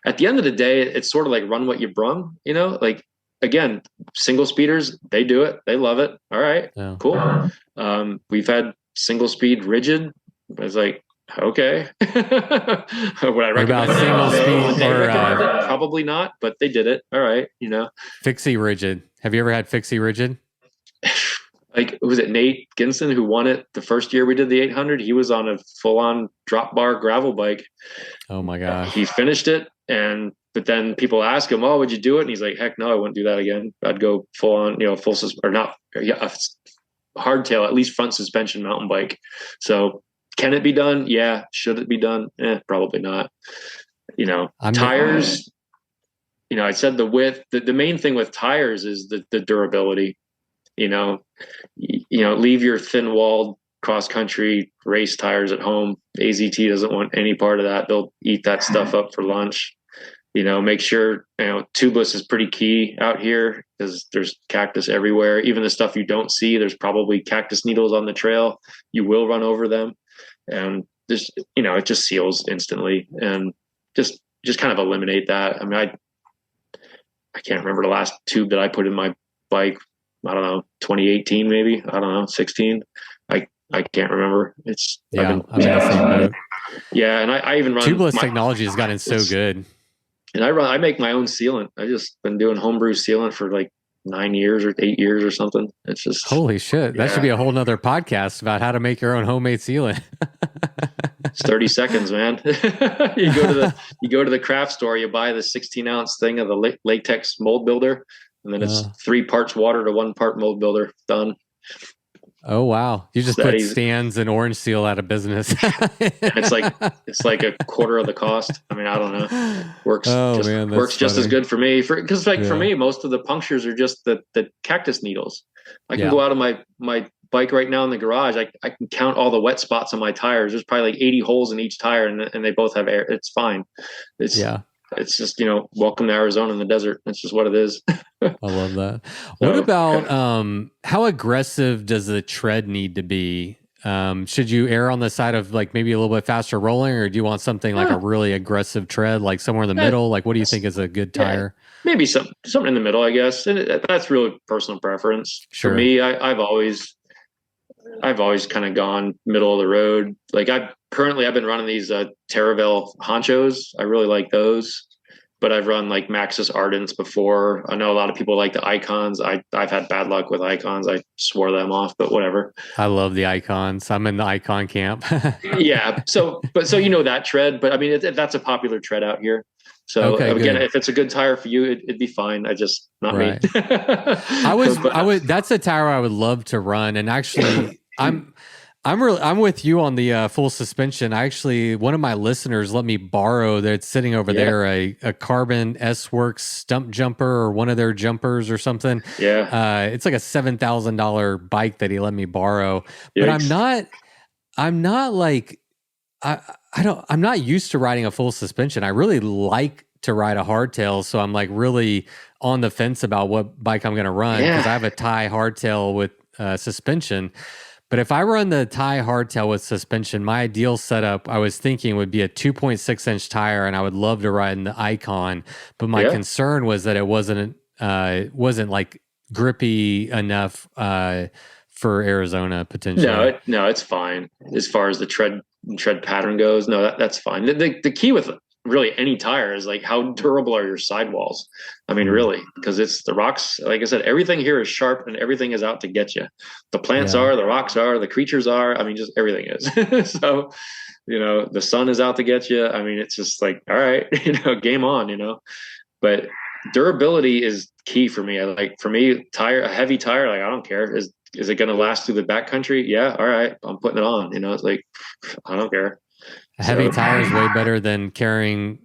at the end of the day, it's sort of like run what you brung, like, again, single speeders, they do it. They love it. All right, cool. We've had single speed rigid. I was like, okay. Would I recommend single speed or probably not, but they did it. All right, Fixie rigid. Have you ever had Fixie rigid? Like, was it Nate Ginson who won it the first year we did the 800? He was on a full-on drop bar gravel bike. Oh my gosh! He finished it, but then people ask him, "Oh, would you do it?" And he's like, "Heck no, I wouldn't do that again. I'd go full-on, hardtail, at least front suspension mountain bike." So. Can it be done? Yeah. Should it be done? Probably not. Tires, I said the width, the main thing with tires is the durability, leave your thin walled cross country race tires at home. AZT doesn't want any part of that. They'll eat that stuff up for lunch. Make sure, tubeless is pretty key out here because there's cactus everywhere. Even the stuff you don't see, there's probably cactus needles on the trail. You will run over them, and just, it just seals instantly, and just kind of eliminate that. I mean, I can't remember the last tube that I put in my bike. I don't know, 2018 maybe. I don't know, 16. I can't remember. I'm in the same boat. Yeah, and I even run tubeless technology has gotten so good. And I make my own sealant. I just been doing homebrew sealant for like 9 years or 8 years or something. It's just holy shit. That should be a whole nother podcast about how to make your own homemade sealant. It's 30 seconds, man. You go to the craft store, you buy the 16-ounce thing of the latex mold builder, and then it's 3 parts water to 1 part mold builder. Done. Oh wow! You just put Stands and Orange Seal out of business. It's like a quarter of the cost. I mean, I don't know. Works just as good for me. Because for me, most of the punctures are just the cactus needles. I can go out of my bike right now in the garage. I can count all the wet spots on my tires. There's probably like 80 holes in each tire, and they both have air. It's fine. It's just, welcome to Arizona in the desert. That's just what it is. I love that. What about how aggressive does the tread need to be? Should you err on the side of like maybe a little bit faster rolling, or do you want something like a really aggressive tread, like somewhere in the middle? Like, what do you think is a good tire? Maybe something in the middle, I guess. And that's really personal preference. Sure. For me, I've always kind of gone middle of the road. Like I've been running these Terravel honchos. I really like those, but I've run like Maxxis Ardents before. I know a lot of people like the Icons. I've had bad luck with Icons. I swore them off, but whatever. I love the Icons. I'm in the Icon camp. Yeah. So that tread, but I mean, that's a popular tread out here. So again, if it's a good tire for you, it'd be fine. Not me. That's a tire I would love to run. And actually I'm with you on the full suspension. One of my listeners let me borrow that's sitting over there, a Carbon S-Works stump jumper or one of their jumpers or something. Yeah. It's like a $7,000 bike that he let me borrow. Yikes. But I'm not used to riding a full suspension. I really like to ride a hardtail, so I'm like really on the fence about what bike I'm going to run because I have a Thai hardtail with suspension. But if I run the Thai hardtail with suspension, my ideal setup, I was thinking, would be a 2.6-inch tire, and I would love to ride in the Icon. But my concern was that it wasn't like grippy enough for Arizona potentially. No, it's fine as far as the tread pattern goes. No, that's fine. The key with really any tire is like how durable are your sidewalls. I mean, really, because it's the rocks. Like I said, everything here is sharp and everything is out to get you. The plants are, the rocks are, the creatures are. I mean, just everything is. So, the sun is out to get you. I mean, it's just like, all right, game on. But durability is key for me. A heavy tire, like I don't care. Is it going to last through the backcountry? Yeah, all right, I'm putting it on. It's like I don't care. A heavy tire is way better than carrying,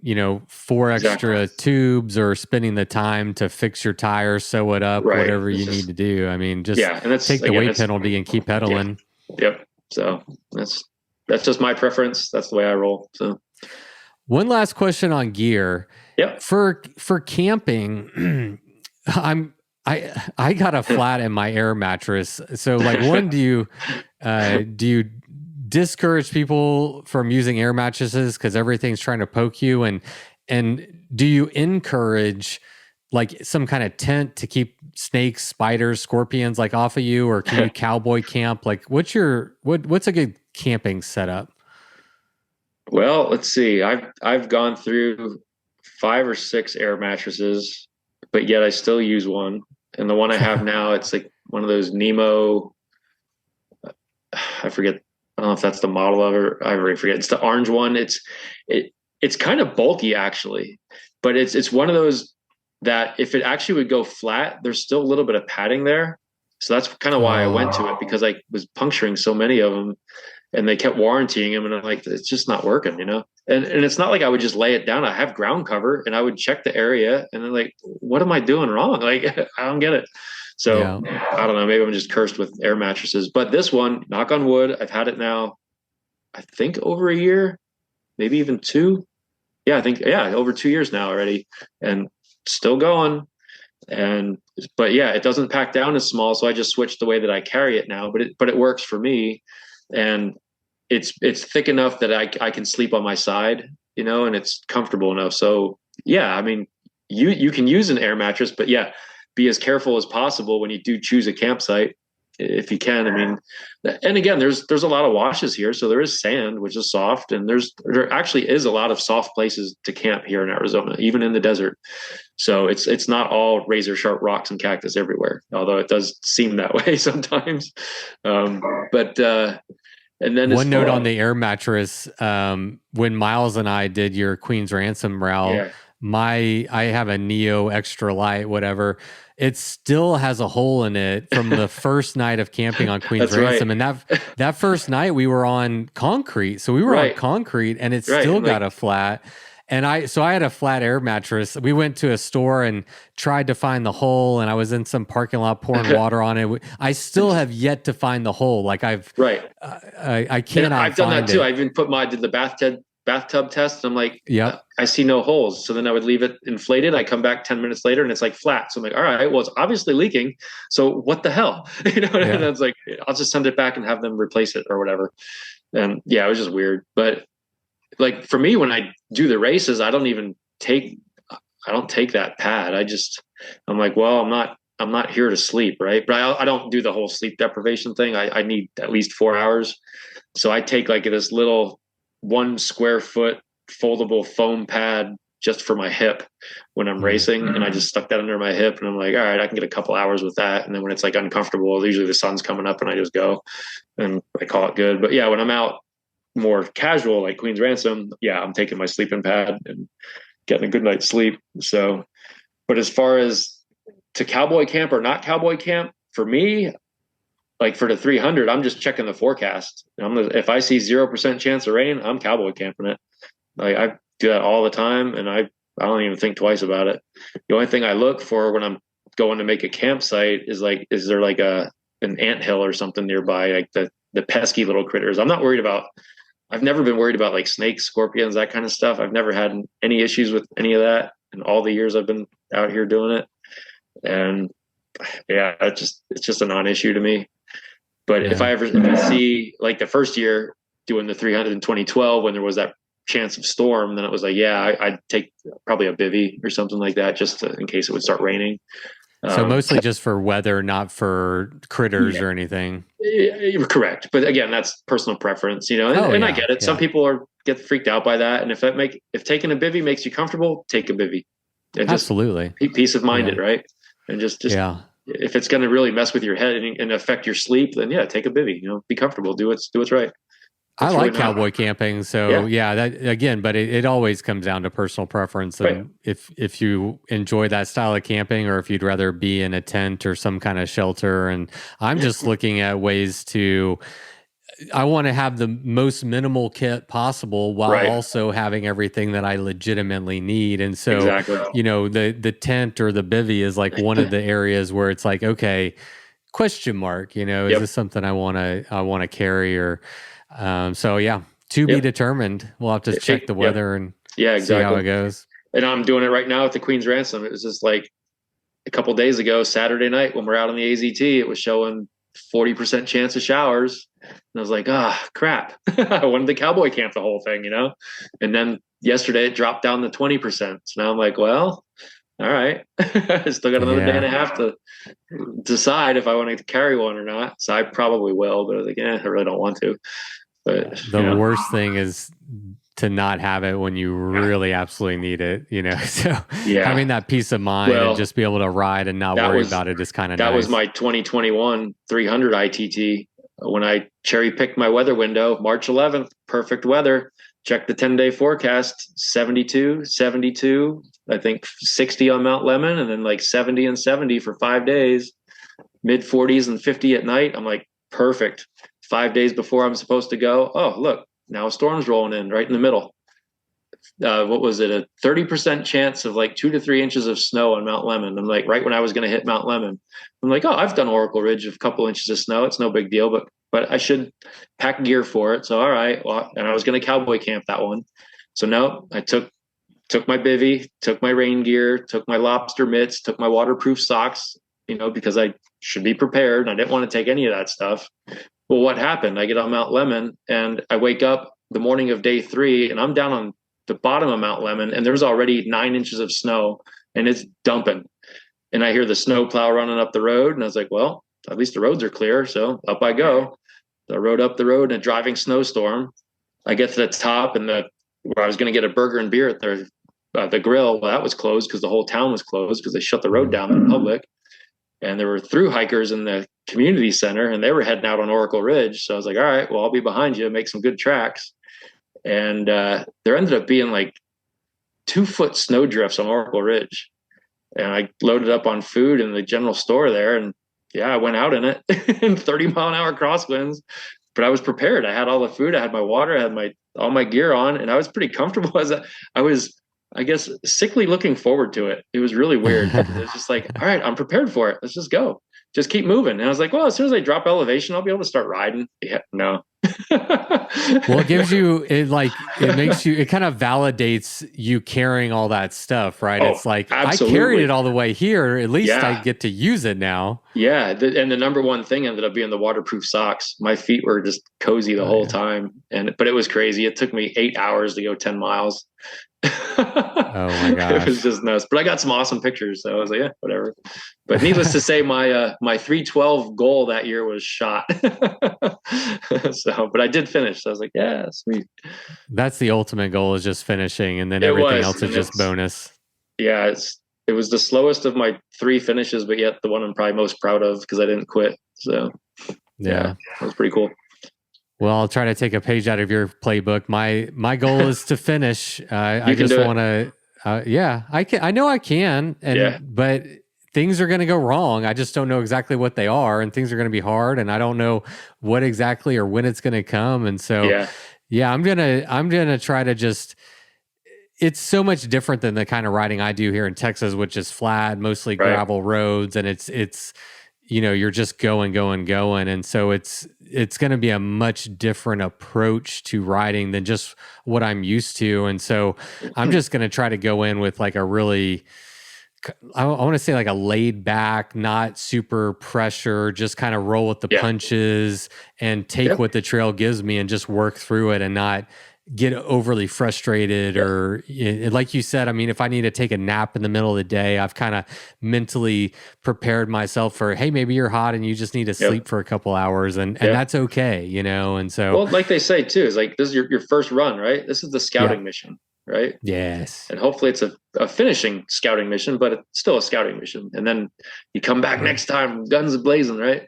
4 extra tubes or spending the time to fix your tire, sew it up, whatever you need to do. I mean, just take the weight penalty and keep pedaling. Yep. So that's just my preference. That's the way I roll. So one last question on gear. Yep. For camping, I got a flat in my air mattress. So like, one, do you discourage people from using air mattresses because everything's trying to poke you, and do you encourage like some kind of tent to keep snakes, spiders, scorpions like off of you, or can you cowboy camp? Like what's a good camping setup? Well, let's see. I've gone through 5 or 6 air mattresses, but yet I still use one, and the one I have now, it's like one of those Nemo, I forget. I don't know if that's the model of it. I already forget. It's the orange one. It's kind of bulky actually, but it's one of those that if it actually would go flat, there's still a little bit of padding there. So that's kind of why I went to it, because I was puncturing so many of them, and they kept warrantying them, and I'm like, it's just not working, And it's not like I would just lay it down. I have ground cover, and I would check the area, and then like, what am I doing wrong? Like, I don't get it. So I don't know, maybe I'm just cursed with air mattresses, but this one, knock on wood, I've had it now, I think over a year, maybe even 2. yeah, I think, yeah, over 2 years now already, and still going. And, but yeah, it doesn't pack down as small. So I just switched the way that I carry it now, but it works for me. And it's thick enough that I can sleep on my side, and it's comfortable enough. So yeah, I mean, you can use an air mattress, but yeah, be as careful as possible when you do choose a campsite, if you can. I mean, and again, there's a lot of washes here, so there is sand, which is soft, and there actually is a lot of soft places to camp here in Arizona, even in the desert. So it's not all razor sharp rocks and cactus everywhere, although it does seem that way sometimes. But and then one note on the air mattress, when Miles and I did your Queen's Ransom route, I have a Neo Extra Light, whatever. It still has a hole in it from the first night of camping on Queen's Ransom. Right. And that first night we were on concrete. So we were on concrete and it still got a flat. And I had a flat air mattress. We went to a store and tried to find the hole, and I was in some parking lot pouring water on it. I still have yet to find the hole. Like I cannot. I've done that too. I even did the bathtub test. And I'm like, yep. I see no holes. So then I would leave it inflated. I come back 10 minutes later and it's like flat. So I'm like, all right, well, it's obviously leaking. So what the hell? And it's like, I'll just send it back and have them replace it or whatever. And yeah, it was just weird. But like for me, when I do the races, I don't take that pad. I'm like, well, I'm not here to sleep. Right. But I don't do the whole sleep deprivation thing. I need at least 4 hours. So I take like this little 1 square foot foldable foam pad just for my hip when I'm racing. And I just stuck that under my hip and I'm like, all right, I can get a couple hours with that. And then when it's like uncomfortable, usually the sun's coming up and I just go and I call it good. But yeah, when I'm out more casual, like Queen's Ransom, yeah, I'm taking my sleeping pad and getting a good night's sleep. So, but as far as to cowboy camp or not cowboy camp, for me, like for the 300, I'm just checking the forecast. If I see 0% chance of rain, I'm cowboy camping it. Like I do that all the time, and I don't even think twice about it. The only thing I look for when I'm going to make a campsite is like, is there like an anthill or something nearby, like the pesky little critters. I've never been worried about like snakes, scorpions, that kind of stuff. I've never had any issues with any of that in all the years I've been out here doing it. And yeah, it's just a non-issue to me. But if I see like the first year doing the 300 in 2012, when there was that chance of storm, then it was like, yeah, I'd take probably a bivy or something like that, just in case it would start raining. So mostly just for weather, not for critters or anything. You're correct. But again, that's personal preference, and I get it. Some people get freaked out by that. And if taking a bivy makes you comfortable, take a bivy. And absolutely. Just peace of mind it, right? And just if it's going to really mess with your head and affect your sleep, then yeah, take a bivy, be comfortable, do what's right. I like cowboy camping. So that again, but it always comes down to personal preference. And if you enjoy that style of camping, or if you'd rather be in a tent or some kind of shelter. And I'm just looking at ways I want to have the most minimal kit possible while also having everything that I legitimately need. And so, the tent or the bivy is like one of the areas where it's like, okay, question mark, is this something I want to carry or, so yeah, to be determined. We'll have to check the weather and see how it goes. And I'm doing it right now with the Queen's Ransom. It was just like a couple of days ago, Saturday night, when we're out on the AZT, it was showing 40% chance of showers. And I was like, crap. I wanted to cowboy camp the whole thing, And then yesterday it dropped down to 20%. So now I'm like, well, all right. I still got another day and a half to decide if I want to carry one or not. So I probably will, but I was like, I really don't want to. But the worst thing is to not have it when you really absolutely need it, so having that peace of mind and just be able to ride and not worry about it is kind of nice. That was my 2021 300 ITT. When I cherry picked my weather window, March 11th, perfect weather. Check the 10-day forecast, 72, 72, I think 60 on Mount Lemmon, and then like 70 and 70 for 5 days, mid 40s and 50 at night. I'm like, perfect. 5 days before I'm supposed to go, oh, look, now a storm's rolling in right in the middle. What was it? A 30% chance of like 2 to 3 inches of snow on Mount Lemmon. I'm like, right when I was going to hit Mount Lemmon, I'm like, I've done Oracle Ridge, a couple inches of snow. It's no big deal, but I should pack gear for it. So, all right. Well, and I was going to cowboy camp that one. So no, I took took my bivy, took my rain gear, took my lobster mitts, took my waterproof socks, because I should be prepared. I didn't want to take any of that stuff. Well, what happened? I get on Mount Lemmon and I wake up the morning of day 3 and I'm down on the bottom of Mount Lemmon and there's already 9 inches of snow and it's dumping. And I hear the snow plow running up the road and I was like, well, at least the roads are clear. So up I go. So I rode up the road in a driving snowstorm. I get to the top and where I was going to get a burger and beer at the grill, well, that was closed because the whole town was closed because they shut the road down to the public. And there were through hikers in the community center and they were heading out on Oracle Ridge. So I was like, all right, well, I'll be behind you, make some good tracks. And there ended up being like 2-foot snow drifts on Oracle Ridge. And I loaded up on food in the general store there. And yeah, I went out in it in 30-mile-an-hour crosswinds. But I was prepared. I had all the food. I had my water. I had all my gear on. And I was pretty comfortable as I was, I guess, sickly looking forward to it. It was really weird. It was just like, all right, I'm prepared for it. Let's just go. Just keep moving. And I was like, well, as soon as I drop elevation, I'll be able to start riding. Yeah, no. Well, it gives you, it kind of validates you carrying all that stuff, right? Oh, it's like, absolutely. I carried it all the way here. At least I get to use it now. Yeah. And the number one thing ended up being the waterproof socks. My feet were just cozy the whole time. But it was crazy. It took me 8 hours to go 10 miles. Oh my gosh. It was just nuts. But I got some awesome pictures. So I was like, yeah, whatever. But needless to say, my 312 goal that year was shot. But I did finish. So I was like, yeah, sweet. That's the ultimate goal, is just finishing, and then everything else is just bonus. Yeah, it was the slowest of my 3 finishes, but yet the one I'm probably most proud of because I didn't quit. So yeah, that was pretty cool. Well, I'll try to take a page out of your playbook. My goal is to finish. I just want to. I can. I know I can. But things are going to go wrong. I just don't know exactly what they are, and things are going to be hard, and I don't know what exactly or when it's going to come. And so, I'm gonna try to just. It's so much different than the kind of riding I do here in Texas, which is flat, mostly gravel roads, and it's you're just going. And so it's going to be a much different approach to riding than just what I'm used to. And so I'm just going to try to go in with like a really, I want to say like a laid back, not super pressure, just kind of roll with the punches and take what the trail gives me and just work through it and not get overly frustrated or like you said, I mean, if I need to take a nap in the middle of the day, I've kind of mentally prepared myself for, hey, maybe you're hot and you just need to sleep for a couple hours and that's okay, and so. Well, like they say too, is like, this is your first run, right? This is the scouting mission, right? Yes. And hopefully it's a finishing scouting mission, but it's still a scouting mission. And then you come back next time, guns blazing, right?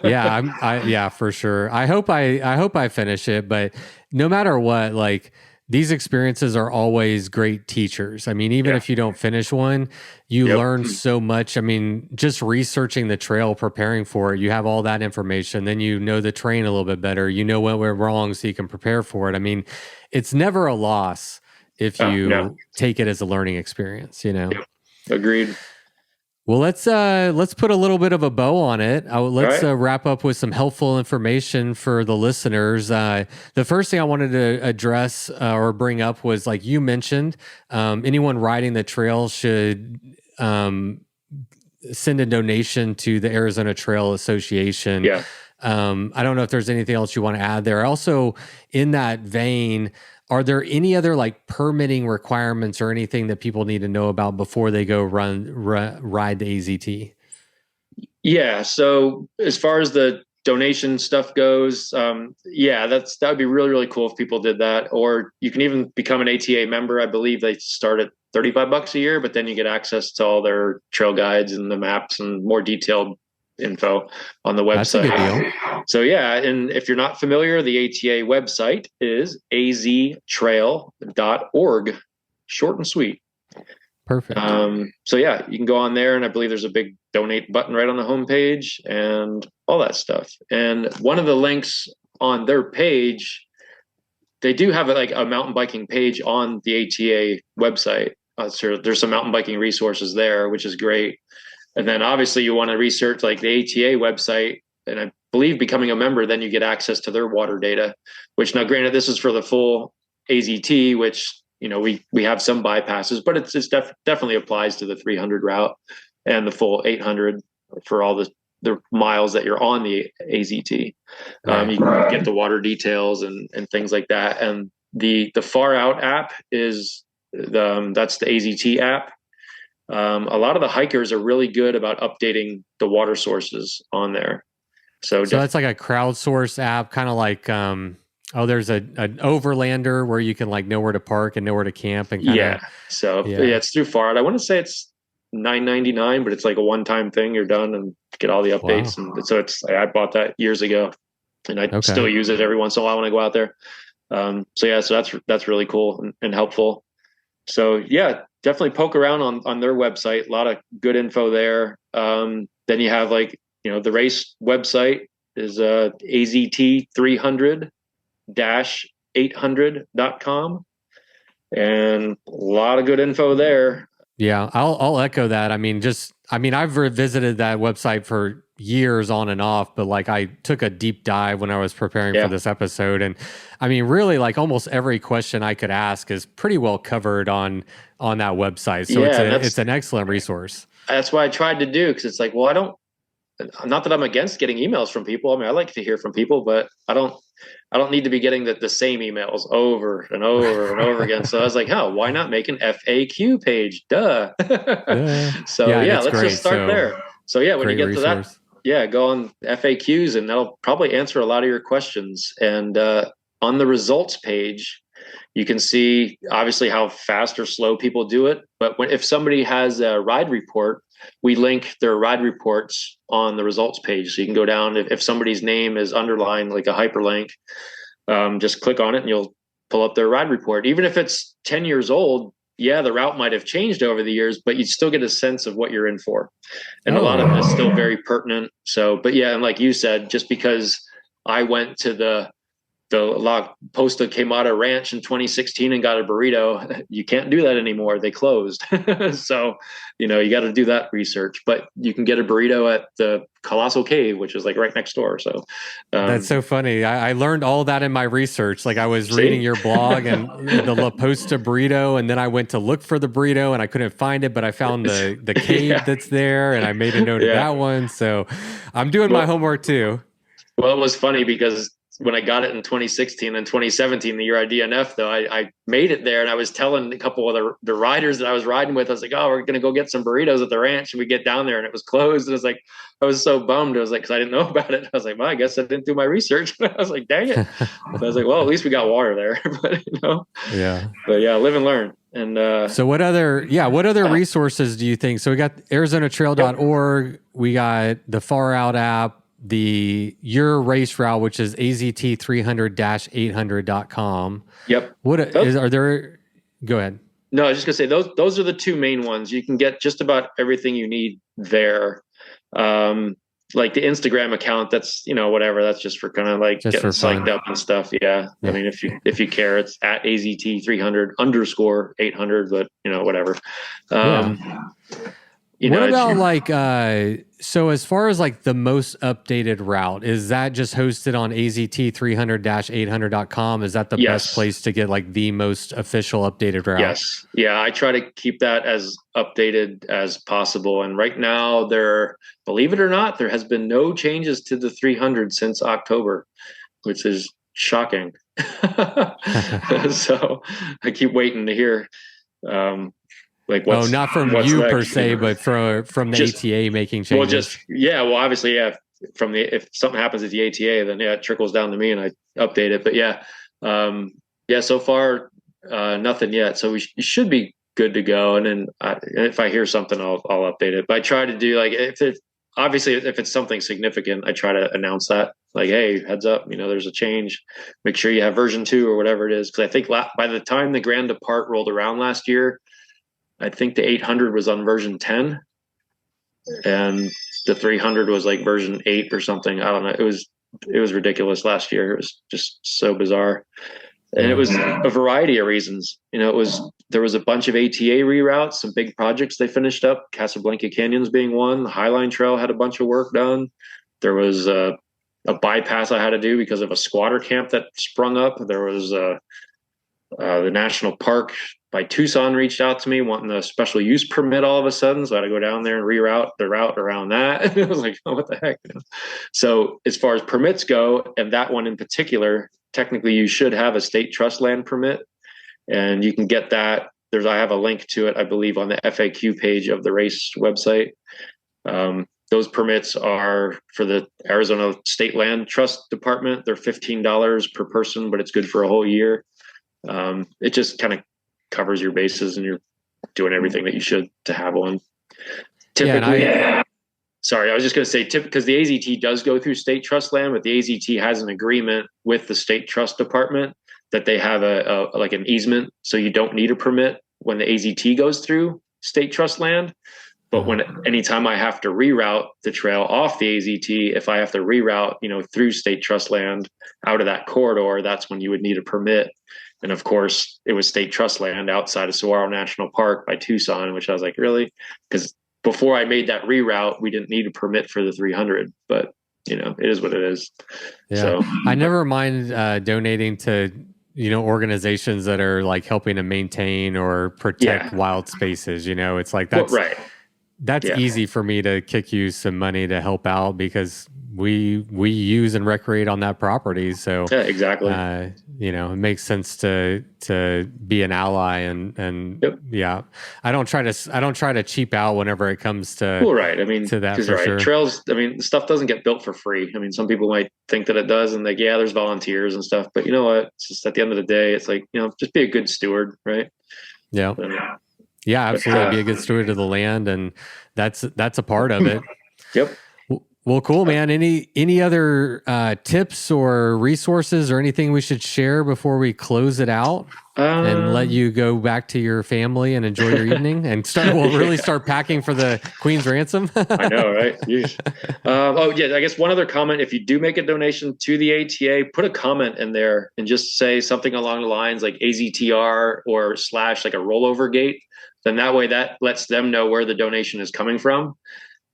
Yeah, for sure. I hope I finish it, but no matter what, like these experiences are always great teachers. I mean, even if you don't finish one, you learn so much. I mean, just researching the trail, preparing for it, you have all that information. Then you know the terrain a little bit better. You know what went wrong so you can prepare for it. I mean, it's never a loss if you take it as a learning experience, Agreed. Well, let's put a little bit of a bow on it. Let's wrap up with some helpful information for the listeners. The first thing I wanted to address or bring up was, like you mentioned, anyone riding the trail should send a donation to the Arizona Trail Association. Yeah. I don't know if there's anything else you want to add there. Also, in that vein, are there any other like permitting requirements or anything that people need to know about before they go ride the AZT? Yeah. So as far as the donation stuff goes, that would be really, really cool if people did that. Or you can even become an ATA member. I believe they start at $35 a year, but then you get access to all their trail guides and the maps and more detailed info on the website. That's a good deal. So and if you're not familiar, the ATA website is aztrail.org, short and sweet. Perfect. So you can go on there, and I believe there's a big donate button right on the homepage and all that stuff. And one of the links on their page, they do have a mountain biking page on the ATA website. So there's some mountain biking resources there, which is great. And then obviously you want to research like the ATA website, and I believe becoming a member, then you get access to their water data, which now granted, this is for the full AZT, which we have some bypasses, but it's definitely applies to the 300 route and the full 800 for all the miles that you're on the AZT. Right. You can get the water details and things like that. And the Far Out app is that's the AZT app. A lot of the hikers are really good about updating the water sources on there. So that's like a crowdsourced app, kind of like there's an overlander where you can like know where to park and know where to camp and kinda, it's through Far Out. I want to say it's $9.99, but it's like a one-time thing. You're done and get all the updates. Wow. And so I bought that years ago, and I still use it every once in a while when I go out there. So that's really cool and helpful. So yeah, definitely poke around on their website. A lot of good info there. Then you have like, the race website is AZT300-800.com, and a lot of good info there. Yeah, I'll echo that. I've revisited that website for years on and off, but like I took a deep dive when I was preparing for this episode, and really like almost every question I could ask is pretty well covered on that website. So it's an excellent resource. That's what I tried to do, because it's like, well, not that I'm against getting emails from people. I like to hear from people, but I don't need to be getting the same emails over and over and over again. So I was like, why not make an FAQ page? Duh. So let's just start there. So when you get to that, go on FAQs, and that'll probably answer a lot of your questions. And on the results page, you can see obviously how fast or slow people do it. But if somebody has a ride report, we link their ride reports on the results page. So you can go down, if somebody's name is underlined like a hyperlink, just click on it and you'll pull up their ride report. Even if it's 10 years old, the route might have changed over the years, but you'd still get a sense of what you're in for. And a lot of it is still very pertinent. So, but and like you said, just because I went to the La Posta Quemada Ranch in 2016 and got a burrito, you can't do that anymore. They closed. So, you got to do that research, but you can get a burrito at the Colossal Cave, which is like right next door. So that's so funny. I learned all that in my research. Like I was reading your blog and the La Posta burrito, and then I went to look for the burrito and I couldn't find it, but I found the cave that's there, and I made a note of that one. So I'm doing my homework too. Well, it was funny because when I got it in 2016 and 2017, the year I DNF, though, I made it there, and I was telling a couple of the riders that I was riding with, I was like, we're going to go get some burritos at the ranch. And we get down there and it was closed. And I was like, I was so bummed. I was like, because I didn't know about it. I was like, well, I guess I didn't do my research. I was like, dang it. So I was like, well, at least we got water there. But, live and learn. And so what other resources do you think? So we got ArizonaTrail.org. We got the Far Out app, your race route, which is AZT300-800.com. Yep. Are there? Go ahead. No, I was just gonna say those are the two main ones. You can get just about everything you need there. Like the Instagram account, that's whatever. That's just for kind of like just getting psyched up and stuff. Yeah. I mean, if you care, it's at AZT300_800, but whatever. What about like so as far as like the most updated route, is that just hosted on AZT300-800.com? Is that the best place to get like the most official updated route? Yes. Yeah, I try to keep that as updated as possible. And right now believe it or not, there has been no changes to the 300 since October, which is shocking. So I keep waiting to hear not from you per se, but from the ATA making changes. Obviously, if something happens at the ATA, then it trickles down to me and I update it. But so far nothing yet. So we should be good to go. And then if I hear something, I'll update it. But I try to do if it's something significant, I try to announce that. Like, hey, heads up, there's a change. Make sure you have version 2 or whatever it is. Because I think by the time the Grand Depart rolled around last year, I think the 800 was on version 10 and the 300 was like version 8 or something. I don't know. It was ridiculous last year. It was just so bizarre. And it was a variety of reasons. There was a bunch of ATA reroutes, some big projects they finished up, Casablanca Canyons being one. The Highline Trail had a bunch of work done. There was a bypass I had to do because of a squatter camp that sprung up. There was The national park by Tucson reached out to me wanting a special use permit all of a sudden. So I had to go down there and reroute the route around that. And I was like, oh, what the heck? So as far as permits go, and that one in particular, technically you should have a state trust land permit, and you can get that. I have a link to it, I believe, on the FAQ page of the race website. Those permits are for the Arizona State Land Trust Department. They're $15 per person, but it's good for a whole year. It just kind of covers your bases, and you're doing everything that you should to have one. Typically, sorry, I was just going to say, because the AZT does go through state trust land, but the AZT has an agreement with the state trust department that they have a like an easement, so you don't need a permit when the AZT goes through state trust land. But anytime I have to reroute the trail off the AZT, if I have to reroute, through state trust land out of that corridor, that's when you would need a permit. And of course, it was state trust land outside of Saguaro National Park by Tucson, which I was like, really? Because before I made that reroute, we didn't need a permit for the 300, but it is what it is. Yeah. So I never mind donating to organizations that are like helping to maintain or protect wild spaces. It's like that's right. That's easy for me to kick you some money to help out because we use and recreate on that property. So yeah, exactly. It makes sense to be an ally and I don't try to cheap out whenever it comes to right. I mean, to that for sure. Trails. I mean, stuff doesn't get built for free. I mean, some people might think that it does, and like, there's volunteers and stuff, but you know what? It's just at the end of the day, it's like just be a good steward, right? Yeah. Yeah, absolutely. Be a good steward of the land, and that's a part of it. Yep. Well, cool, man. Any other tips or resources or anything we should share before we close it out and let you go back to your family and enjoy your evening and start packing for the Queen's Ransom? I know, right? I guess one other comment. If you do make a donation to the ATA, put a comment in there and just say something along the lines like AZTR or / like a rollover gate. Then that way that lets them know where the donation is coming from,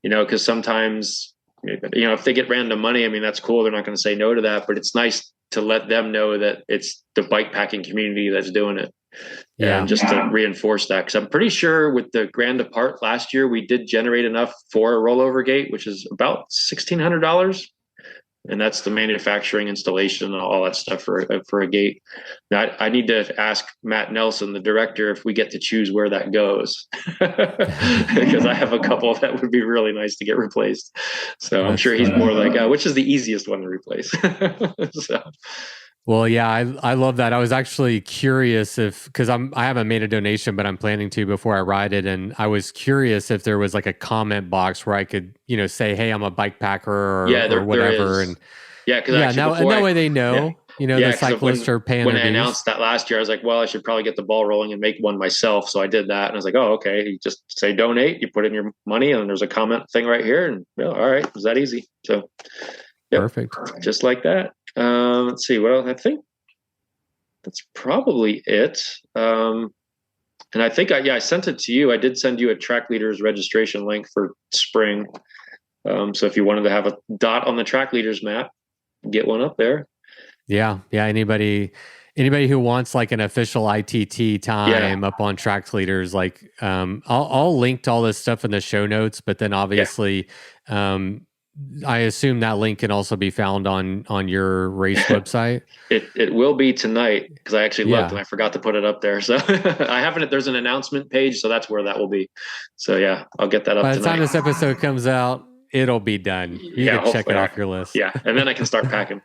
because sometimes, if they get random money, I mean, that's cool. They're not going to say no to that, but it's nice to let them know that it's the bike packing community that's doing it. And just to reinforce that, because I'm pretty sure with the Grand Depart last year, we did generate enough for a rollover gate, which is about $1,600. And that's the manufacturing, installation, and all that stuff for a gate. Now, I need to ask Matt Nelson, the director, if we get to choose where that goes, because I have a couple that would be really nice to get replaced. So I'm sure he's more like, which is the easiest one to replace. So. Well, yeah, I love that. I was actually curious because I haven't made a donation, but I'm planning to before I ride it. And I was curious if there was like a comment box where I could, say, hey, I'm a bike packer or whatever. And that way they know, the cyclists are paying when their I dues. announced that last year, I was like, well, I should probably get the ball rolling and make one myself. So I did that. And I was like, oh, okay. You just say donate, you put in your money, and there's a comment thing right here. And all right, it was that easy. So perfect. Just like that. Let's see what else. I think that's probably it. And I think I sent it to you. I did send you a track leaders registration link for spring. So if you wanted to have a dot on the track leaders map, get one up there. Yeah. Anybody who wants like an official ITT time up on track leaders, like I'll link to all this stuff in the show notes, but then obviously I assume that link can also be found on your race website. It will be tonight, because I actually looked and I forgot to put it up there. So I haven't. There's an announcement page, so that's where that will be. So I'll get that up by the tonight. time this episode comes out, it'll be done. You can check it off your list. Yeah, and then I can start packing.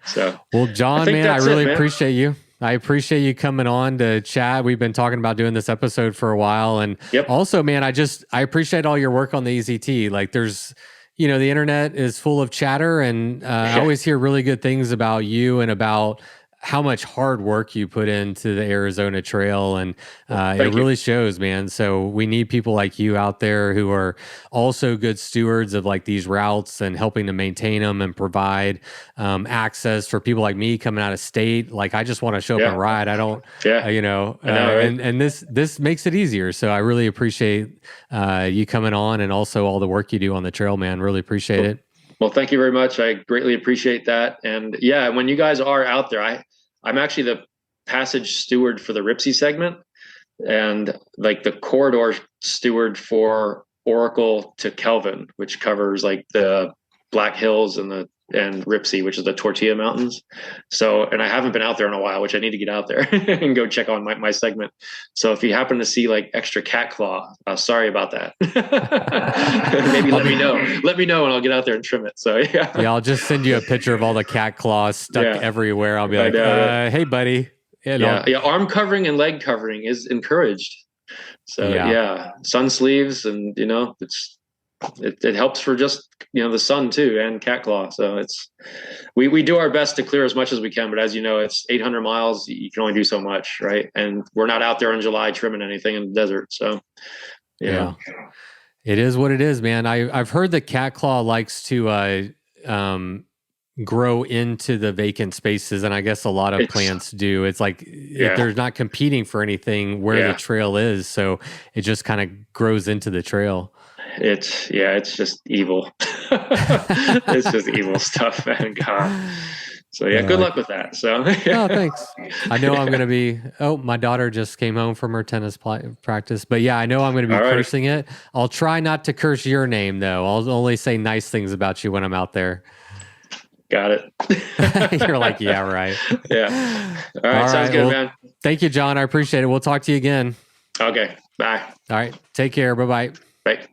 So well, John, man, I really appreciate you. I appreciate you coming on to chat. We've been talking about doing this episode for a while, and also, man, I appreciate all your work on the AZT. Like, there's the internet is full of chatter, and I always hear really good things about you and about how much hard work you put into the Arizona Trail, and it really shows, man. So we need people like you out there who are also good stewards of like these routes and helping to maintain them and provide access for people like me coming out of state. Like, I just want to show up and ride. I don't, I know, right? and this makes it easier. So I really appreciate you coming on, and also all the work you do on the trail, man. Really appreciate it. Well, thank you very much. I greatly appreciate that. And when you guys are out there, I'm actually passage steward for the Ripsey segment, and like the corridor steward for Oracle to Kelvin, which covers like the Black Hills and Ripsey, which is the Tortilla Mountains. So, and I haven't been out there in a while, which I need to get out there and go check on my segment. So if you happen to see like extra cat claw, sorry about that. Maybe let me know and I'll get out there and trim it. So yeah, I'll just send you a picture of all the cat claws stuck everywhere. I'll be like, hey buddy. Arm covering and leg covering is encouraged. So sun sleeves, and it helps for just the sun too, and cat claw. So we do our best to clear as much as we can, but as you know, it's 800 miles. You can only do so much, right? And we're not out there in July trimming anything in the desert. So it is what it is, man. I've heard that cat claw likes to grow into the vacant spaces, and I guess a lot of plants do. It's like they're not competing for anything where the trail is, so it just kind of grows into the trail. It's just evil. It's just evil stuff, man. God. So good luck with that. So oh, thanks. I know I'm going to be. Oh, my daughter just came home from her tennis practice, but I know I'm going to be cursing it. I'll try not to curse your name though. I'll only say nice things about you when I'm out there. Got it. You're like, yeah, right. Yeah. All right. Sounds good, man. Thank you, John. I appreciate it. We'll talk to you again. Okay. Bye. All right. Take care. Bye-bye. Bye.